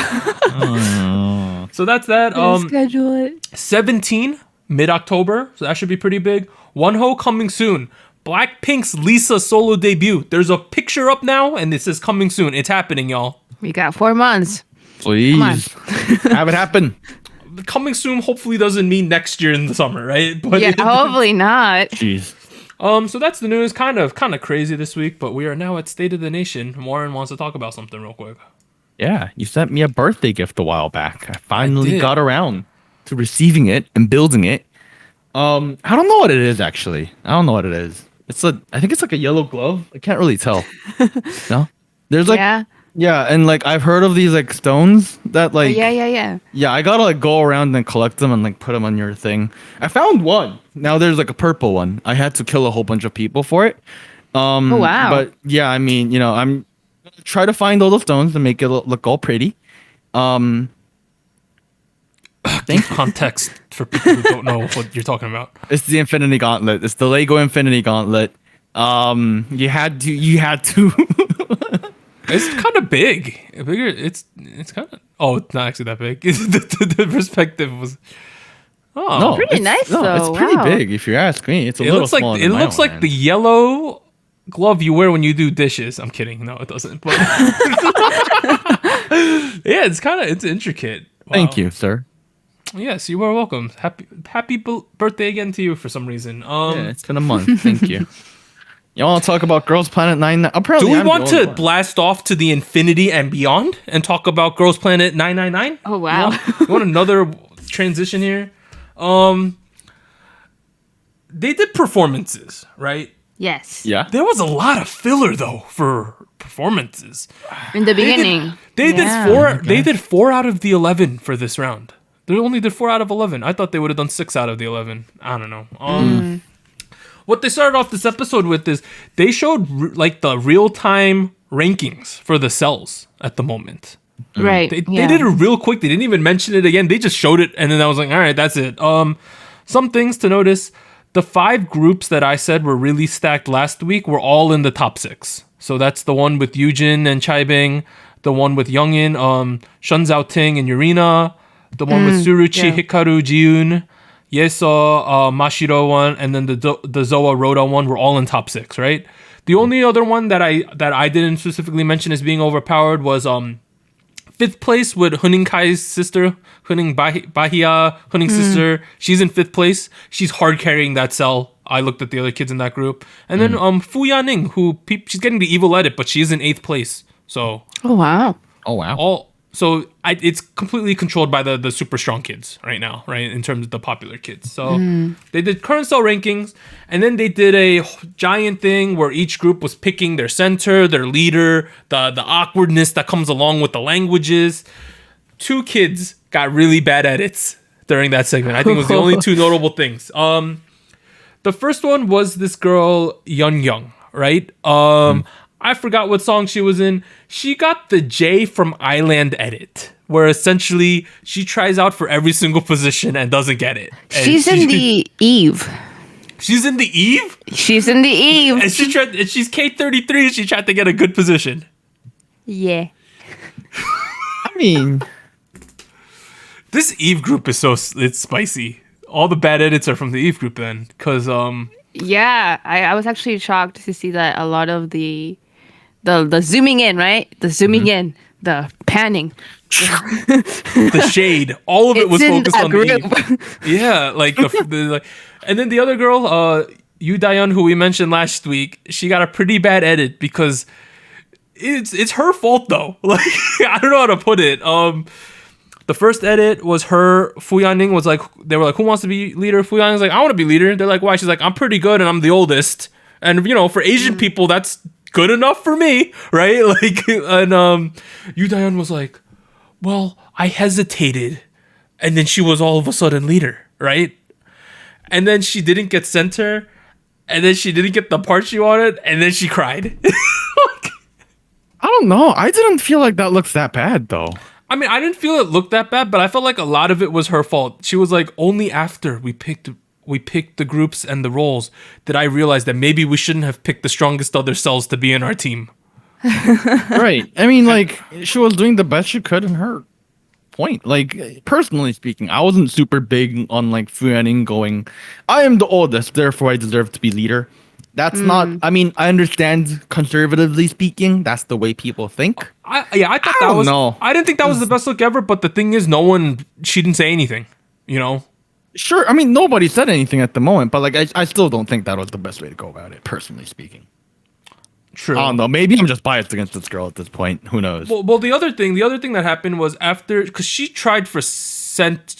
So that's that. Schedule it. 17 mid-October, so that should be pretty big. Wonho coming soon. Blackpink's Lisa solo debut. There's a picture up now, and it says coming soon. It's happening, y'all. We got 4 months. Please. Have it happen. Coming soon hopefully doesn't mean next year in the summer, right? But Yeah, hopefully not. Jeez. So that's the news. Kind of crazy this week, but we are now at State of the Nation. Warren wants to talk about something real quick. Yeah, you sent me a birthday gift a while back. I finally did. got around to receiving it and building it. I don't know what it is actually. I don't know what it is. I think it's like a yellow glove. I can't really tell. No? There's like yeah, and like I've heard of these like stones that like Yeah. Yeah, I gotta like go around and collect them and like put them on your thing. I found one. Now there's like a purple one. I had to kill a whole bunch of people for it. Oh wow. But yeah, I mean, you know, I'm gonna try to find all the stones to make it look all pretty. Give context for people who don't know what you're talking about. It's the Infinity Gauntlet. It's the Lego Infinity Gauntlet. You had to. It's kind of big. Bigger. It's kind of. Oh, it's not actually that big. The perspective was. Oh, No, Pretty nice, no, though. it's pretty Wow. big if you ask me. It's a it little looks like smaller it than my looks own like the hand. yellow glove you wear when you do dishes. I'm kidding. No, it doesn't. But yeah, it's intricate. Wow. Thank you, sir. Yes, you are welcome. Happy birthday again to you for some reason. Yeah, it's been a month. Thank you. You want to talk about Girls Planet 9? Apparently, do we I'm want the only to one. blast off to the infinity and beyond and talk about Girls Planet 999? Oh, wow. You want another transition here? They did performances, right? Yes. Yeah. There was a lot of filler though for performances. In the beginning. They Yeah. did four. They did 4 out of the 11 for this round. They only did 4 out of 11. I thought they would have done 6 out of the 11. I don't know. What they started off this episode with is they showed like the real time rankings for the cells at the moment. Right. They did it real quick. They didn't even mention it again. They just showed it, and then I was like, all right, that's it. Some things to notice: the 5 groups that I said were really stacked last week were all in the top 6. So that's the one with Yujin and Chaibing, the one with Youngin, Shun Zhaoting and Yurina, the one with Suruchi, yeah. Hikaru, Jiun, Yeso, Mashiro one, and then the Zoa Roda one were all in top 6, right? The only other one that I didn't specifically mention as being overpowered was 5th place with Huning Kai's sister, Huning Bahia, Huning's sister. She's in 5th place. She's hard carrying that cell. I looked at the other kids in that group. And then Fu Yaning, she's getting the evil edit, but she's in 8th place. So Oh, wow. Oh, wow. it's completely controlled by the super strong kids right now, right? In terms of the popular kids. So they did current cell rankings, and then they did a giant thing where each group was picking their center, their leader, the awkwardness that comes along with the languages. 2 kids got really bad edits during that segment. I think it was the only 2 notable things. The first one was this girl, Yeon Young, right? I forgot what song she was in. She got the J from Island edit, where essentially she tries out for every single position and doesn't get it. And She's in the Eve. She's in the Eve? She's in the Eve. And she's K33 and she tried to get a good position. Yeah. I mean, This Eve group is it's spicy. All the bad edits are from the Eve group then. Because, Yeah. I was actually shocked to see that a lot of the zooming in, right? The zooming in, the panning. the shade, all of it was It's in focused that on group. the Eve. Yeah, like and then the other girl, Yu Daeyeon, who we mentioned last week, she got a pretty bad edit because it's her fault though. Like I don't know how to put it. The first edit was her. Fu Yaning was like, they were like, who wants to be leader? Fu Yaning's like, I want to be leader. They're like, why? She's like, I'm pretty good and I'm the oldest. And you know, for Asian people, that's good enough for me, right? Like, and Yu Daeyeon was like, well, I hesitated, and then she was all of a sudden leader, right? And then she didn't get center, and then she didn't get the part she wanted, and then she cried. I don't know. I didn't feel like that looks that bad, though. I mean, I didn't feel it looked that bad, but I felt like a lot of it was her fault. She was like, only after we picked the groups and the roles did I realize that maybe we shouldn't have picked the strongest other cells to be in our team. Right. I mean, like, she was doing the best she could in her point. Like, personally speaking, I wasn't super big on, like, Fu Yaning going, I am the oldest, therefore I deserve to be leader. That's not, I mean, I understand conservatively speaking, that's the way people think. I thought I don't know. I didn't think that was the best look ever, but the thing is, she didn't say anything, you know? Sure, I mean, nobody said anything at the moment, but, like, I still don't think that was the best way to go about it, personally speaking. True. I don't know. Maybe I'm just biased against this girl at this point. Who knows? Well, the other thing that happened was after, because she tried for center.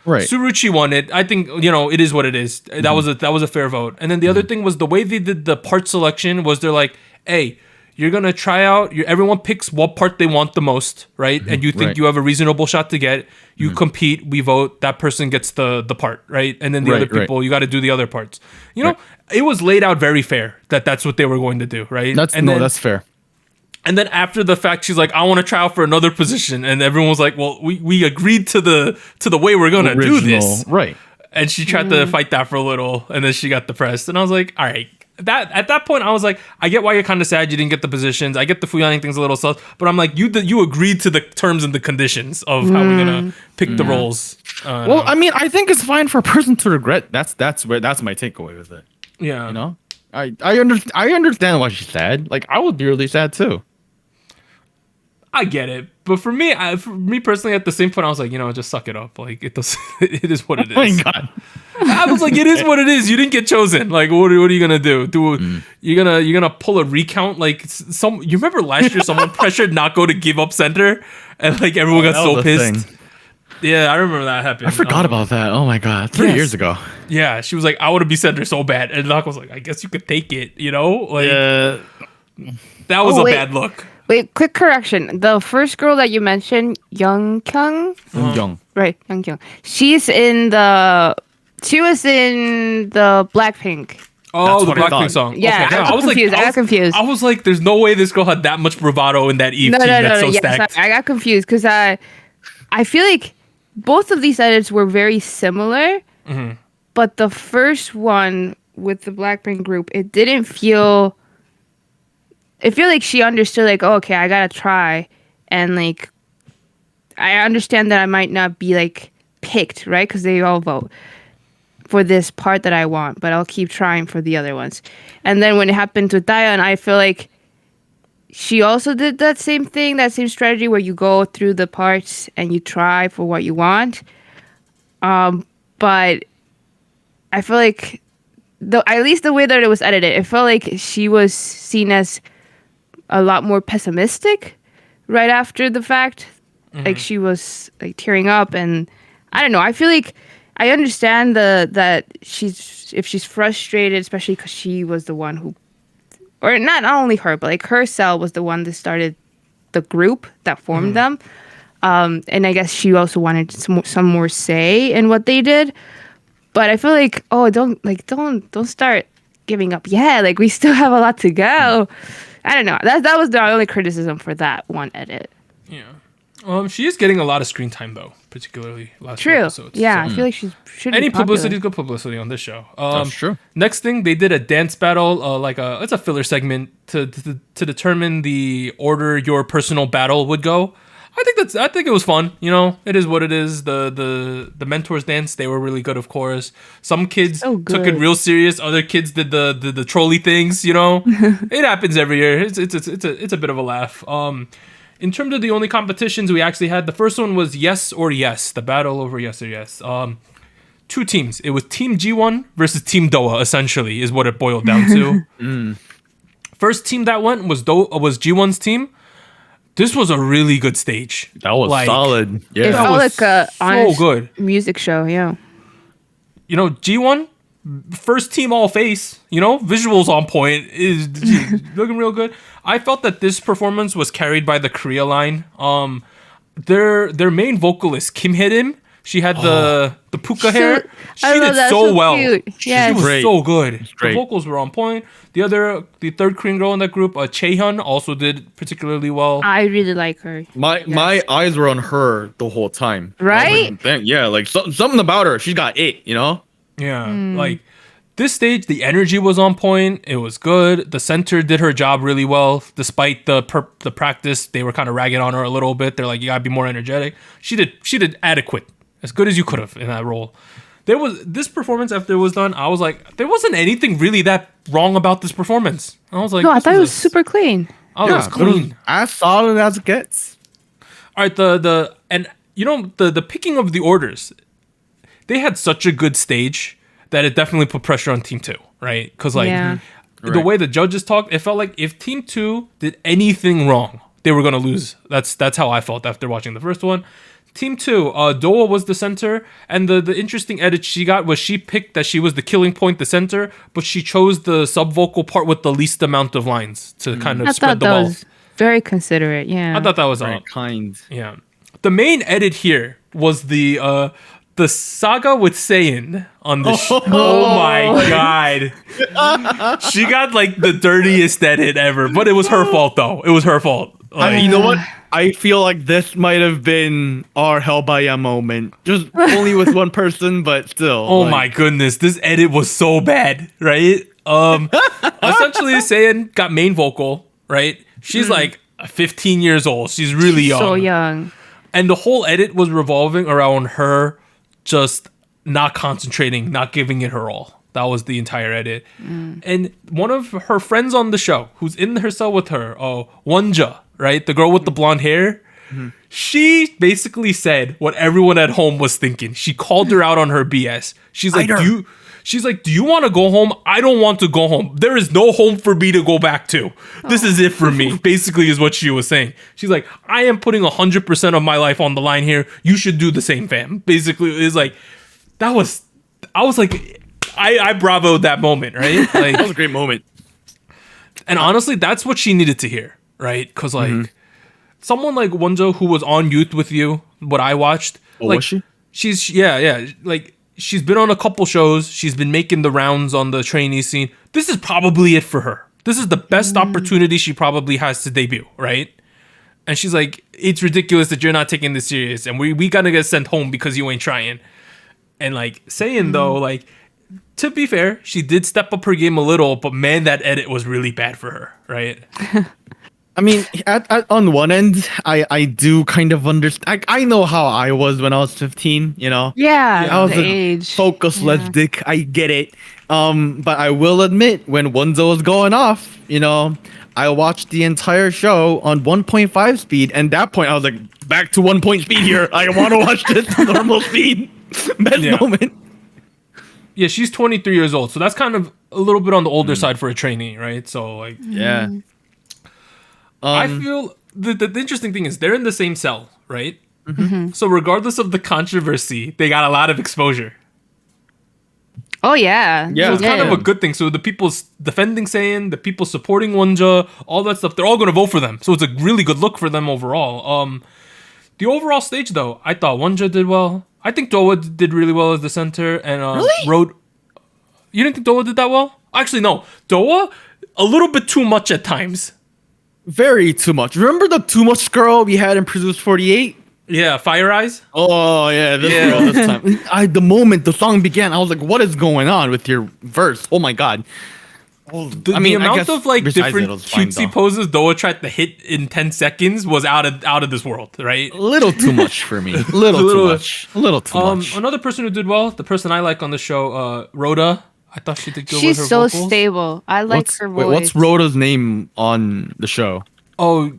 Right. Suruchi won it. I think it is what it is. That was a fair vote. And then the other thing was the way they did the part selection was they're like, hey, you're gonna try out. Everyone picks what part they want the most, right? And you think Right. you have a reasonable shot to get. You compete. We vote. That person gets the part, right? And then the other people, you got to do the other parts. It was laid out very fair that that's what they were going to do, right? That's fair. And then after the fact, she's like, I want to try out for another position. And everyone was like, well, we agreed to the way we're going to do this. Right. And she tried to fight that for a little, and then she got depressed. And I was like, all right. At that point, I was like, I get why you're kind of sad you didn't get the positions. I get the Fu Yaning thing's a little sus. But I'm like, you agreed to the terms and the conditions of how we're going to pick the roles. Well, I mean, I think it's fine for a person to regret. That's my takeaway with it. Yeah. You know, I understand why she's sad. Like, I would be really sad too. I get it, but for me personally, at the same point, I was like, just suck it up. Like it does, it is what it is. Oh my god! I was like, it is what it is. You didn't get chosen. Like, what are you gonna do? You're gonna pull a recount? Like you remember last year, someone pressured Nako to give up center, and like everyone got so pissed. Yeah, I remember that happened. I forgot about that. Oh my god, 3 years ago. Yeah, she was like, I want to be center so bad, and Nako was like, I guess you could take it. Like that was a bad look. Wait, quick correction. The first girl that you mentioned, Young Kyung? Young. Right, Young Kyung. She was in the Blackpink. Oh, the Blackpink song. Yeah, okay. I got confused. I was like, there's no way this girl had that much bravado in that Eve team that's so stacked. Sorry, I got confused because I feel like both of these edits were very similar, but the first one with the Blackpink group, it didn't feel... I feel like she understood, like, oh, okay, I gotta try. And, like, I understand that I might not be, like, picked, right? Because they all vote for this part that I want, but I'll keep trying for the other ones. And then when it happened with Daeyeon, I feel like she also did that same thing, that same strategy where you go through the parts and you try for what you want. But I feel like, at least the way that it was edited, it felt like she was seen as a lot more pessimistic right after the fact. Like she was like tearing up, and I don't know. I feel like I understand that if she's frustrated, especially because she was the one who, or not only her, but like her cell was the one that started the group that formed them. And I guess she also wanted some more say in what they did. But I feel like, don't start giving up. Yeah, like we still have a lot to go. I don't know. That was the only criticism for that one edit. Yeah. She is getting a lot of screen time though, particularly last few episodes. Yeah, so. I feel like she should. Any be popular. publicity is good publicity on this show. That's true. Next thing, they did a dance battle, it's a filler segment to determine the order your personal battle would go. I think it was fun. It is what it is. The mentors dance, they were really good, of course. Some kids took it real serious. Other kids did the trolley things. It happens every year. It's a bit of a laugh. In terms of the only competitions we actually had, the first one was Yes or Yes, the battle over Yes or Yes. Two teams. It was Team G1 versus Team Doa. Essentially, is what it boiled down to. First team that went was G1's team. This was a really good stage. That was solid. Yeah, it felt like a honest good music show. Yeah. G1, first team all face. Visuals on point, is looking real good. I felt that this performance was carried by the Korea line. Their main vocalist Kim Hye-rim, she had the puka hair. She did so well. Yes. She was great. so good. Great. The vocals were on point. The third Korean girl in that group, Chaehyun, also did particularly well. I really like her. My eyes were on her the whole time. Right? Yeah, like something about her. She's got it. Yeah, like this stage, the energy was on point. It was good. The center did her job really well, despite the practice. They were kind of ragging on her a little bit. They're like, you gotta be more energetic. She did adequate, as good as you could have in that role. There was this performance after it was done. I was like, there wasn't anything really that wrong about this performance. I was like, no, I thought it was super clean. Oh, it was clean, as solid as it gets. All right, the picking of the orders, they had such a good stage that it definitely put pressure on Team 2, right? Because the way the judges talked, it felt like if Team 2 did anything wrong, they were gonna lose. That's how I felt after watching the first one. Team 2, Doa was the center, and the interesting edit she got was she picked that she was the killing point, the center, but she chose the sub-vocal part with the least amount of lines to kind of spread the ball. Was very considerate, yeah. I thought that was very kind. Yeah. The main edit here was the saga with Seiyin on the oh my god. She got like the dirtiest edit ever, but it was her fault though. It was her fault. You know what? I feel like this might have been our Hell by Ya moment. Just only with one person, but still. Oh my goodness. This edit was so bad, right? Essentially Seiyin got main vocal, right? She's like 15 years old. She's really young. So young. And the whole edit was revolving around her just not concentrating, not giving it her all. That was the entire edit. And one of her friends on the show, who's in her cell with her, Wonja, right? The girl with the blonde hair. She basically said what everyone at home was thinking. She called her out on her BS. She's like, do you want to go home? I don't want to go home. There is no home for me to go back to. This is it for me, basically is what she was saying. She's like, I am putting 100% of my life on the line here. You should do the same, fam. Basically, it's like, I was like, I bravoed that moment, right? Like, That was a great moment. and honestly, that's what she needed to hear, right? Because like someone like Wonjo who was on Youth with you, what I watched, like was she? she's like she's been on a couple shows. She's been making the rounds on the trainee scene. This is probably it for her. This is the best opportunity she probably has to debut, right? And she's like, it's ridiculous that you're not taking this serious, and we gotta get sent home because you ain't trying. And like saying though, like, to be fair, she did step up her game a little, but man, that edit was really bad for her, right? I mean, on one end, I do kind of understand. I know how I was when I was 15, you know? Yeah, I was the a age. focus-less dick. I get it. But I will admit, when Wonzo was going off, you know, I watched the entire show on 1.5 speed. And at that point, I was like, back to 1 point speed here. I want to watch this normal speed. Best moment. Yeah, she's 23 years old, so that's kind of a little bit on the older side for a trainee, right? So like, Yeah. I feel the interesting thing is they're in the same cell, right? So regardless of the controversy, they got a lot of exposure. Oh yeah. Yeah. So it's kind of a good thing. So the people defending Saiyan, the people supporting Wonja, all that stuff, they're all going to vote for them. So it's a really good look for them overall. The overall stage, though, I thought Wonja did well. I think Doa did really well as the center. And Really? You didn't think Doa did that well? Actually, no. Doa, a little bit too much at times. Very too much. Remember the too much girl we had in Produce 48? Yeah, Fire Eyes. Oh yeah, this girl this time. The moment the song began, I was like, "What is going on with your verse?" Oh my god! The I amount guess of like besides different it was fine, cutesy though. poses Doa tried to hit in 10 seconds was out of this world, right? A little too much for me. A little too much. A little too much. Another person who did well, the person I like on the show, Rhoda. I thought she did good She's with her so vocals. stable. I like her voice. What's Rhoda's name on the show? Oh,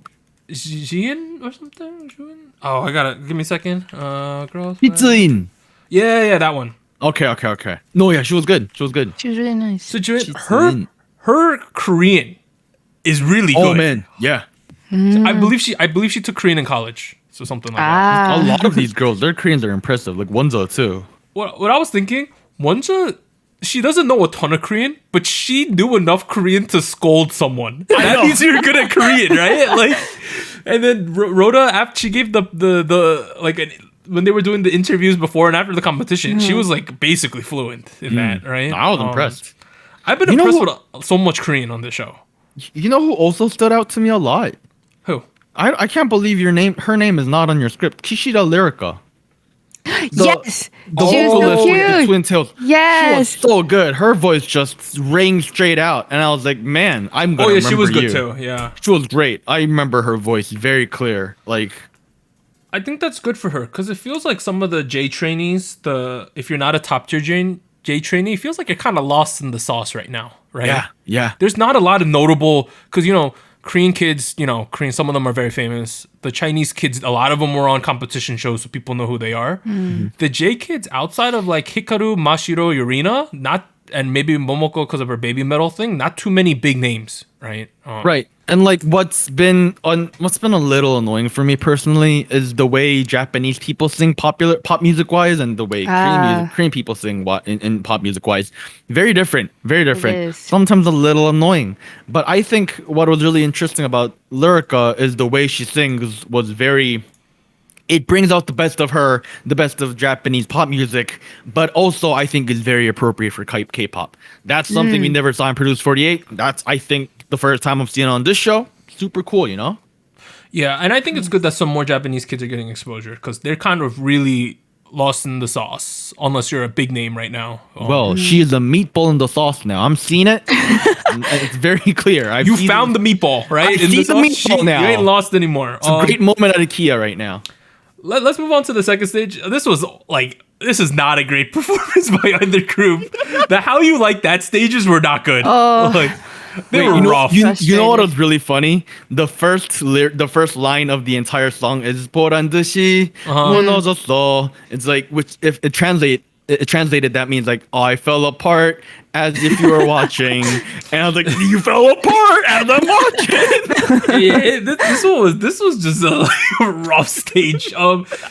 Jian or something? Jian? Oh, I gotta give me a second. Girls. Pizzin. Yeah, that one. Okay. No, yeah, she was good. She was good. She was really nice. So Jian, Jian. her Korean is really good. Oh man, yeah. I believe she took Korean in college, so something like that. A lot of these girls, their Koreans are impressive. Like Wonzo too. What I was thinking, Wonja, she doesn't know a ton of Korean, but she knew enough Korean to scold someone. That means you're good at Korean, right? Like, and then Rhoda, after she gave the like when they were doing the interviews before and after the competition, she was like basically fluent in that, right? I was impressed. I've been impressed with so much Korean on this show. You know who also stood out to me a lot? Who? I can't believe her name is not on your script. Kishida Lyrica. Yes, The she was vocalist so with the cute. twin tails. Yes. She was so good. Her voice just rang straight out. And I was like, man, I'm going to Oh yeah, remember she was good you. too. Yeah. She was great. I remember her voice very clear. Like, I think that's good for her because it feels like some of the J trainees, if you're not a top tier J trainee, it feels like you're kind of lost in the sauce right now, right? yeah. There's not a lot of notable because Korean kids, Korean, some of them are very famous. The Chinese kids, a lot of them were on competition shows, so people know who they are. The J kids outside of like Hikaru, Mashiro, Yurina, and maybe Momoko because of her baby metal thing, not too many big names, right? Right. And like what's been a little annoying for me personally is the way Japanese people sing popular pop music wise and the way Korean people sing in pop music wise. Very different. is. Sometimes a little annoying. But I think what was really interesting about Lyrica is the way she sings was it brings out the best of her, the best of Japanese pop music, but also I think is very appropriate for K-pop. That's something we never saw in Produce 48. That's, I think, the first time I've seen it on this show. Super cool, you know? Yeah, and I think it's good that some more Japanese kids are getting exposure because they're kind of really lost in the sauce, unless you're a big name right now. Well, she is a meatball in the sauce now. I'm seeing it. And it's very clear. You found the meatball, right? I see the meatball now. You ain't lost anymore. It's a great moment at IKEA right now. Let's move on to the second stage. This was like this is not a great performance by either group. The How You Like That stages were not good. Oh. Like, they were you know, rough. you know what was really funny? The first line of the entire song is 보란 듯이 무너졌어. It's like, which if it translated, that means like, oh, I fell apart as if you were watching. And I was like, you fell apart as I'm watching. Yeah, this was just a rough stage.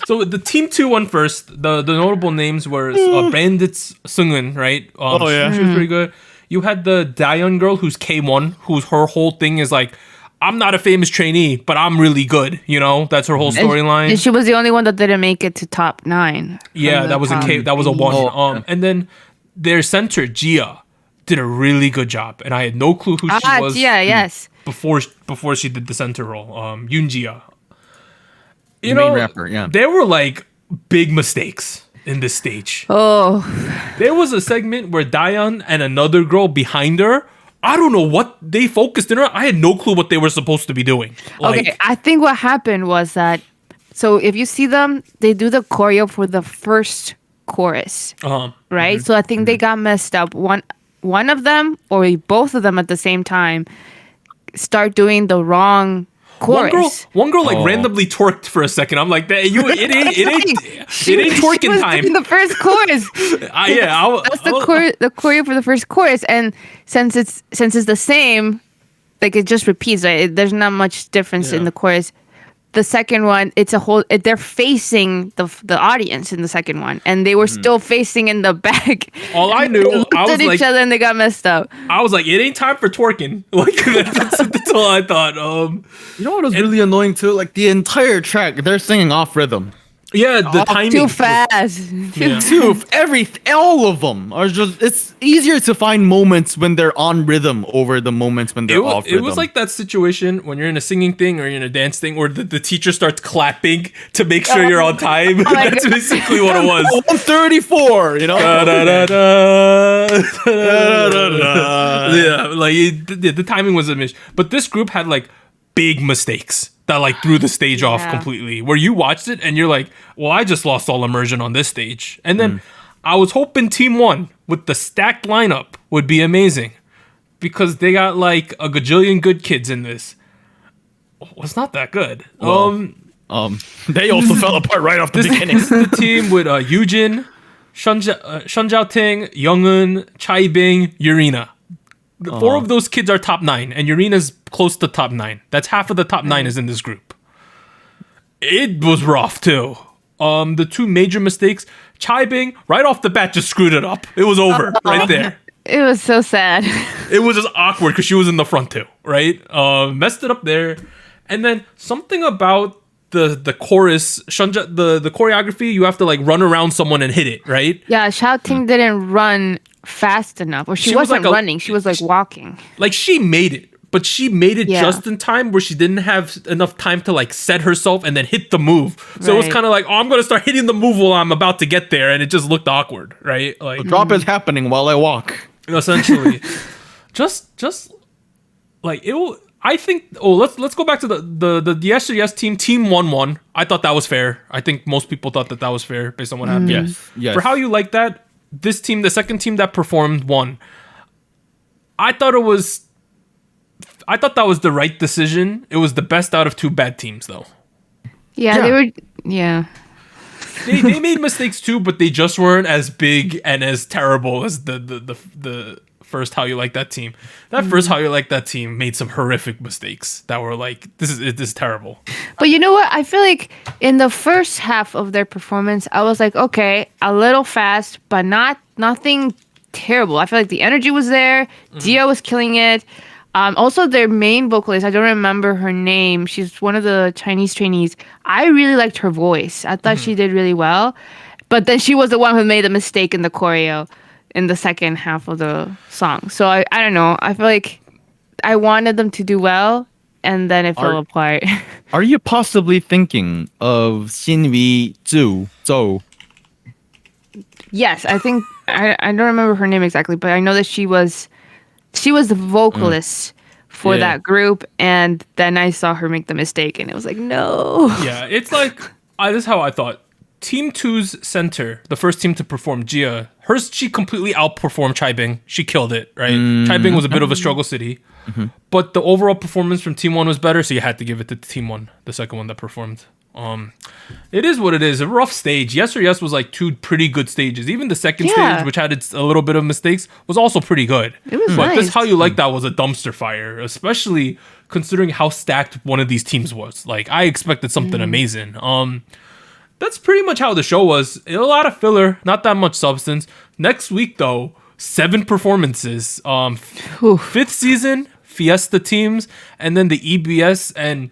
So the team 2 won first. The notable names were Bandits Seunghoon, right? Oh, yeah. She was pretty good. You had the Daeyeon girl, who's K1, whose her whole thing is like, I'm not a famous trainee, but I'm really good. You know, that's her whole storyline. And she was the only one that didn't make it to top 9. Yeah, that was a 1. And then their center, Gia, did a really good job, and I had no clue who she was. Yes. Before she did the center role, Yoon Gia. The main rapper, yeah. There were like big mistakes in this stage. Oh. There was a segment where Daeyeon and another girl behind her, I don't know what they focused in her. I had no clue what they were supposed to be doing. Okay, I think what happened was that, so if you see them, they do the choreo for the first chorus, right? So I think they got messed up. One of them, or both of them at the same time, start doing the wrong chorus. One girl like randomly twerked for a second. I'm like, it ain't twerking time. The first chorus. That's the choreo for the first chorus, and since it's the same, like it just repeats. Right? There's not much difference in the chorus. The second one, they're facing the audience in the second one, and they were still facing in the back. All I knew, I was like, each other, and they got messed up. I was like, it ain't time for twerking. Like that's all I thought. You know what was really annoying too? Like the entire track, they're singing off rhythm. Yeah, the timing too fast. All of them are just. It's easier to find moments when they're on rhythm over the moments when they're off rhythm. It was like that situation when you're in a singing thing or you're in a dance thing, where the teacher starts clapping to make sure you're on time. That's basically what it was. 134, you know. Yeah, like the timing was a miss. But this group had like big mistakes that like threw the stage off completely, where you watched it and you're like, well, I just lost all immersion on this stage. And then I was hoping Team 1 with the stacked lineup would be amazing, because they got like a gajillion good kids in this. Was not that good. Well, they also fell apart right off the beginning. This is the team with Yoojin, Shun Jiaoting, Youngeun, Chaibing, Yurina. The 4 of those kids are top 9, and Yurina's close to top 9. That's half of the top 9 is in this group. It was rough too. The 2 major mistakes, Chaibing right off the bat just screwed it up. It was over right there. It was so sad. It was just awkward because she was in the front too, right? Messed it up there. And then something about the chorus, the choreography, you have to like run around someone and hit it, right? Yeah, Xiaoting didn't run fast enough, or she wasn't like running. She was like walking. Like she made it, but she made it just in time where she didn't have enough time to like set herself and then hit the move. So it was kind of like, oh, I'm gonna start hitting the move while I'm about to get there, and it just looked awkward, right? Like the drop is happening while I walk. Essentially, just like it will. I think. Oh, let's go back to the Yes team. Team 1-1. I thought that was fair. I think most people thought that was fair based on what happened. Yes. For How You Like That, this team, the second team that performed, won. I thought that was the right decision. It was the best out of 2 bad teams, though. Yeah, they were. Yeah. They made mistakes too, but they just weren't as big and as terrible as the first How You Like That team. That first How You Like That team made some horrific mistakes that were like, this is terrible. But you know what? I feel like in the first half of their performance, I was like, okay, a little fast, but nothing terrible. I feel like the energy was there. Dia was killing it. Also, their main vocalist, I don't remember her name. She's one of the Chinese trainees. I really liked her voice. I thought she did really well. But then she was the one who made the mistake in the choreo in the second half of the song. So I don't know. I feel like I wanted them to do well, and then it fell apart. Are you possibly thinking of Shinwi Zhou? Yes, I think I don't remember her name exactly, but I know that she was the vocalist for that group, and then I saw her make the mistake, and it was like, no. Yeah, it's like this is how I thought. Team 2's center, the first team to perform, Jia, she completely outperformed Chaibing. She killed it, right? Chaibing was a bit of a struggle city. But the overall performance from Team 1 was better, so you had to give it to Team 1, the second one that performed. It is what it is. A rough stage. Yes or Yes was like 2 pretty good stages. Even the second stage, which had a little bit of mistakes, was also pretty good. It was but nice. This How You Like That was a dumpster fire, especially considering how stacked one of these teams was. Like, I expected something amazing. That's pretty much how the show was. A lot of filler, not that much substance. Next week, though, 7 performances. 5th season, Fiesta teams, and then the EBS. And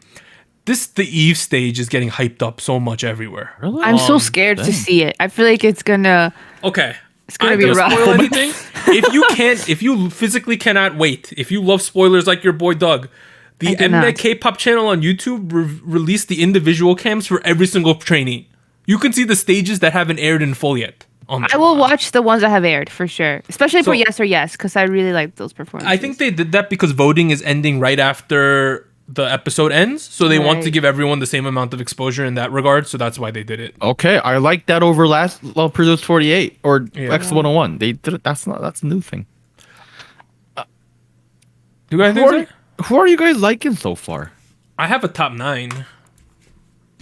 the Eve stage is getting hyped up so much everywhere. Really? I'm so scared to see it. I feel like it's gonna. Okay. It's gonna be rough. Spoil anything. If you physically cannot wait, if you love spoilers like your boy Doug, the Mnet K-pop channel on YouTube released the individual cams for every single trainee. You can see the stages that haven't aired in full yet. I will watch the ones that have aired for sure, especially for Yes or Yes, because I really like those performances. I think they did that because voting is ending right after the episode ends, so they want to give everyone the same amount of exposure in that regard. So that's why they did it. Okay, I like that over Produce 48 or X101. They did it. That's a new thing. Do you guys think so? Who are you guys liking so far? I have a top 9.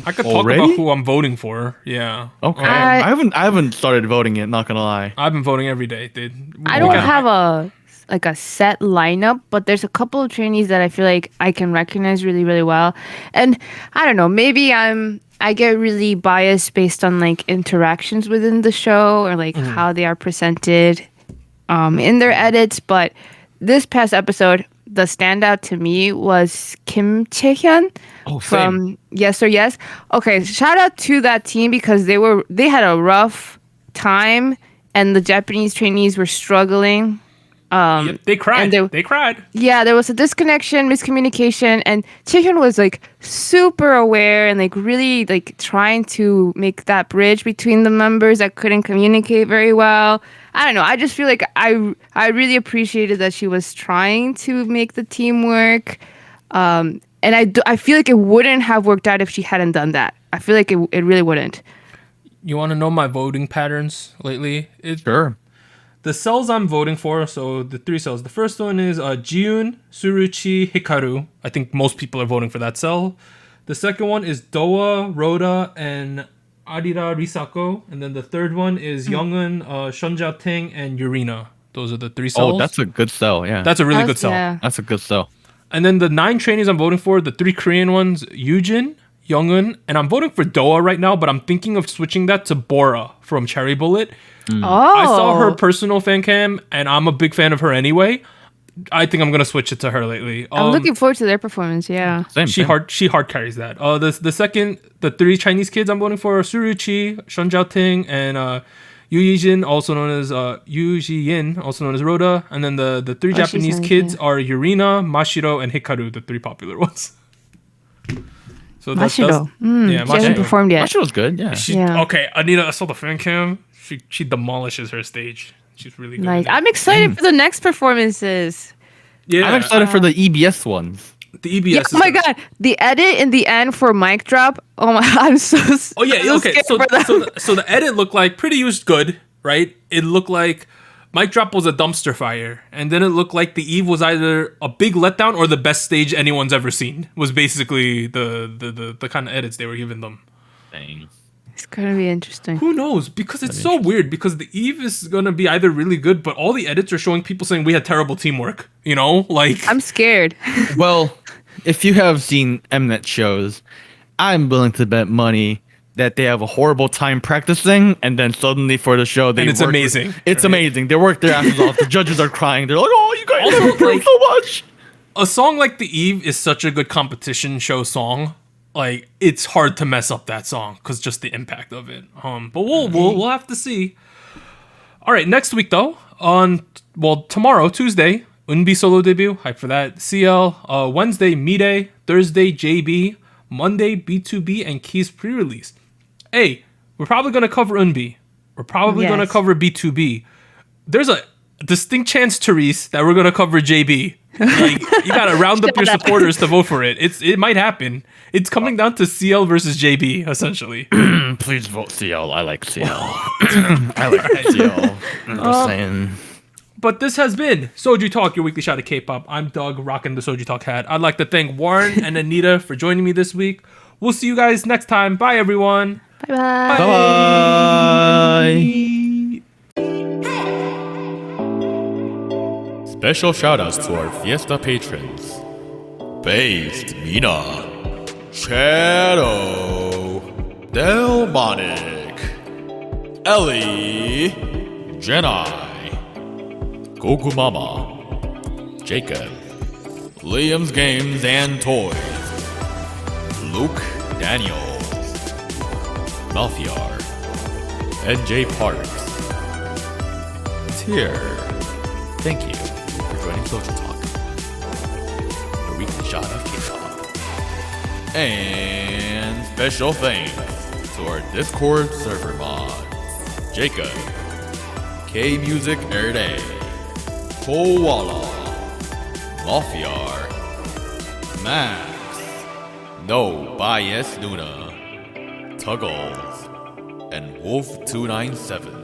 I could talk Already? about who I'm voting for. Yeah. Okay. I haven't started voting yet, not gonna lie. I've been voting every day, dude. I don't have a set lineup, but there's a couple of trainees that I feel like I can recognize really, really well. And I don't know, maybe I get really biased based on like interactions within the show or like how they are presented in their edits. But this past episode, the standout to me was Kim Chae-hyun from Yes or Yes. Okay, shout out to that team because they had a rough time and the Japanese trainees were struggling. They cried. They cried. Yeah, there was a disconnection, miscommunication, and Chae-hyun was like super aware and like really like trying to make that bridge between the members that couldn't communicate very well. I don't know. I just feel like I really appreciated that she was trying to make the team work. And I feel like it wouldn't have worked out if she hadn't done that. I feel like it really wouldn't. You want to know my voting patterns lately? Sure. The cells I'm voting for, so the 3 cells. The first one is Jiun, Suruchi, Hikaru. I think most people are voting for that cell. The second one is Doa, Rhoda, and Arira Risako. And then the third one is Youngun, Shunjia Ting, and Yurina. Those are the 3 cells. Oh, that's a good cell, yeah. That's a really good cell. Yeah. That's a good cell. And then the 9 trainees I'm voting for, the 3 Korean ones, Yujin, Youngun, and I'm voting for Doa right now, but I'm thinking of switching that to Bora from Cherry Bullet. Oh. I saw her personal fan cam, and I'm a big fan of her anyway. I think I'm gonna switch it to her lately. I'm looking forward to their performance. Yeah, She hard carries that. The 3 Chinese kids I'm voting for are Suruchi, Shunjia Ting, and Yu Yijin, also known as Yu Jiyin, also known as Rhoda. And then the 3 Japanese kids are Yurina, Mashiro, and Hikaru, the 3 popular ones. So Mashiro. Yeah, she hasn't performed yet. Mashiro's good, yeah. Okay, Anita, I saw the fan cam. She demolishes her stage. She's really good. Nice. I'm excited for the next performances. Yeah, I'm excited for the EBS ones. The EBS. Yeah, oh my god, the edit in the end for mic drop. Oh my, I'm so. Oh yeah, so okay. So the edit looked like pretty used good, right? It looked like mic drop was a dumpster fire, and then it looked like the Eve was either a big letdown or the best stage anyone's ever seen. Was basically the kind of edits they were giving them. Dang. It's gonna be interesting. Who knows? Because it's so weird. Because the Eve is gonna be either really good, but all the edits are showing people saying we had terrible teamwork. You know, like I'm scared. Well, if you have seen Mnet shows, I'm willing to bet money that they have a horrible time practicing, and then suddenly for the show they. And it's amazing. It's amazing. They work their asses off. The judges are crying. They're like, "Oh, you guys Also, have improved like- so much." A song like the Eve is such a good competition show song. Like it's hard to mess up that song because just the impact of it. But we'll have to see. All right, next week though, tomorrow Tuesday, Eunbi solo debut, hype for that. CL. Wednesday Mide, Thursday JB, Monday B2B, and Keys pre-release. Hey, we're probably gonna cover Eunbi. We're probably gonna cover B2B. There's a distinct chance, Therese, that we're gonna cover JB. Like, you gotta round up your Shut up. supporters to vote for it. It might happen. It's coming down to CL versus JB, essentially. Please vote CL. I like CL. I like CL. I'm just saying. But this has been Soju Talk, your weekly shot of K-pop. I'm Doug, rocking the Soju Talk hat. I'd like to thank Warren and Anita for joining me this week. We'll see you guys next time. Bye, everyone. Bye-bye. Bye. Special shoutouts to our Fiesta patrons: Based Mina, Shadow, Delmonic, Ellie, Jedi, Goku Mama, Jacob, Liam's Games and Toys, Luke Daniels, Malfiar, NJ Parks. Tier, thank you for joining SojuTalk, your weekly shot of K-pop. And special thanks to our Discord server mods: Jacob, K-Music Erday, Koala, Malfiar, Max, No Bias Nuna, Tuggles, and Wolf297.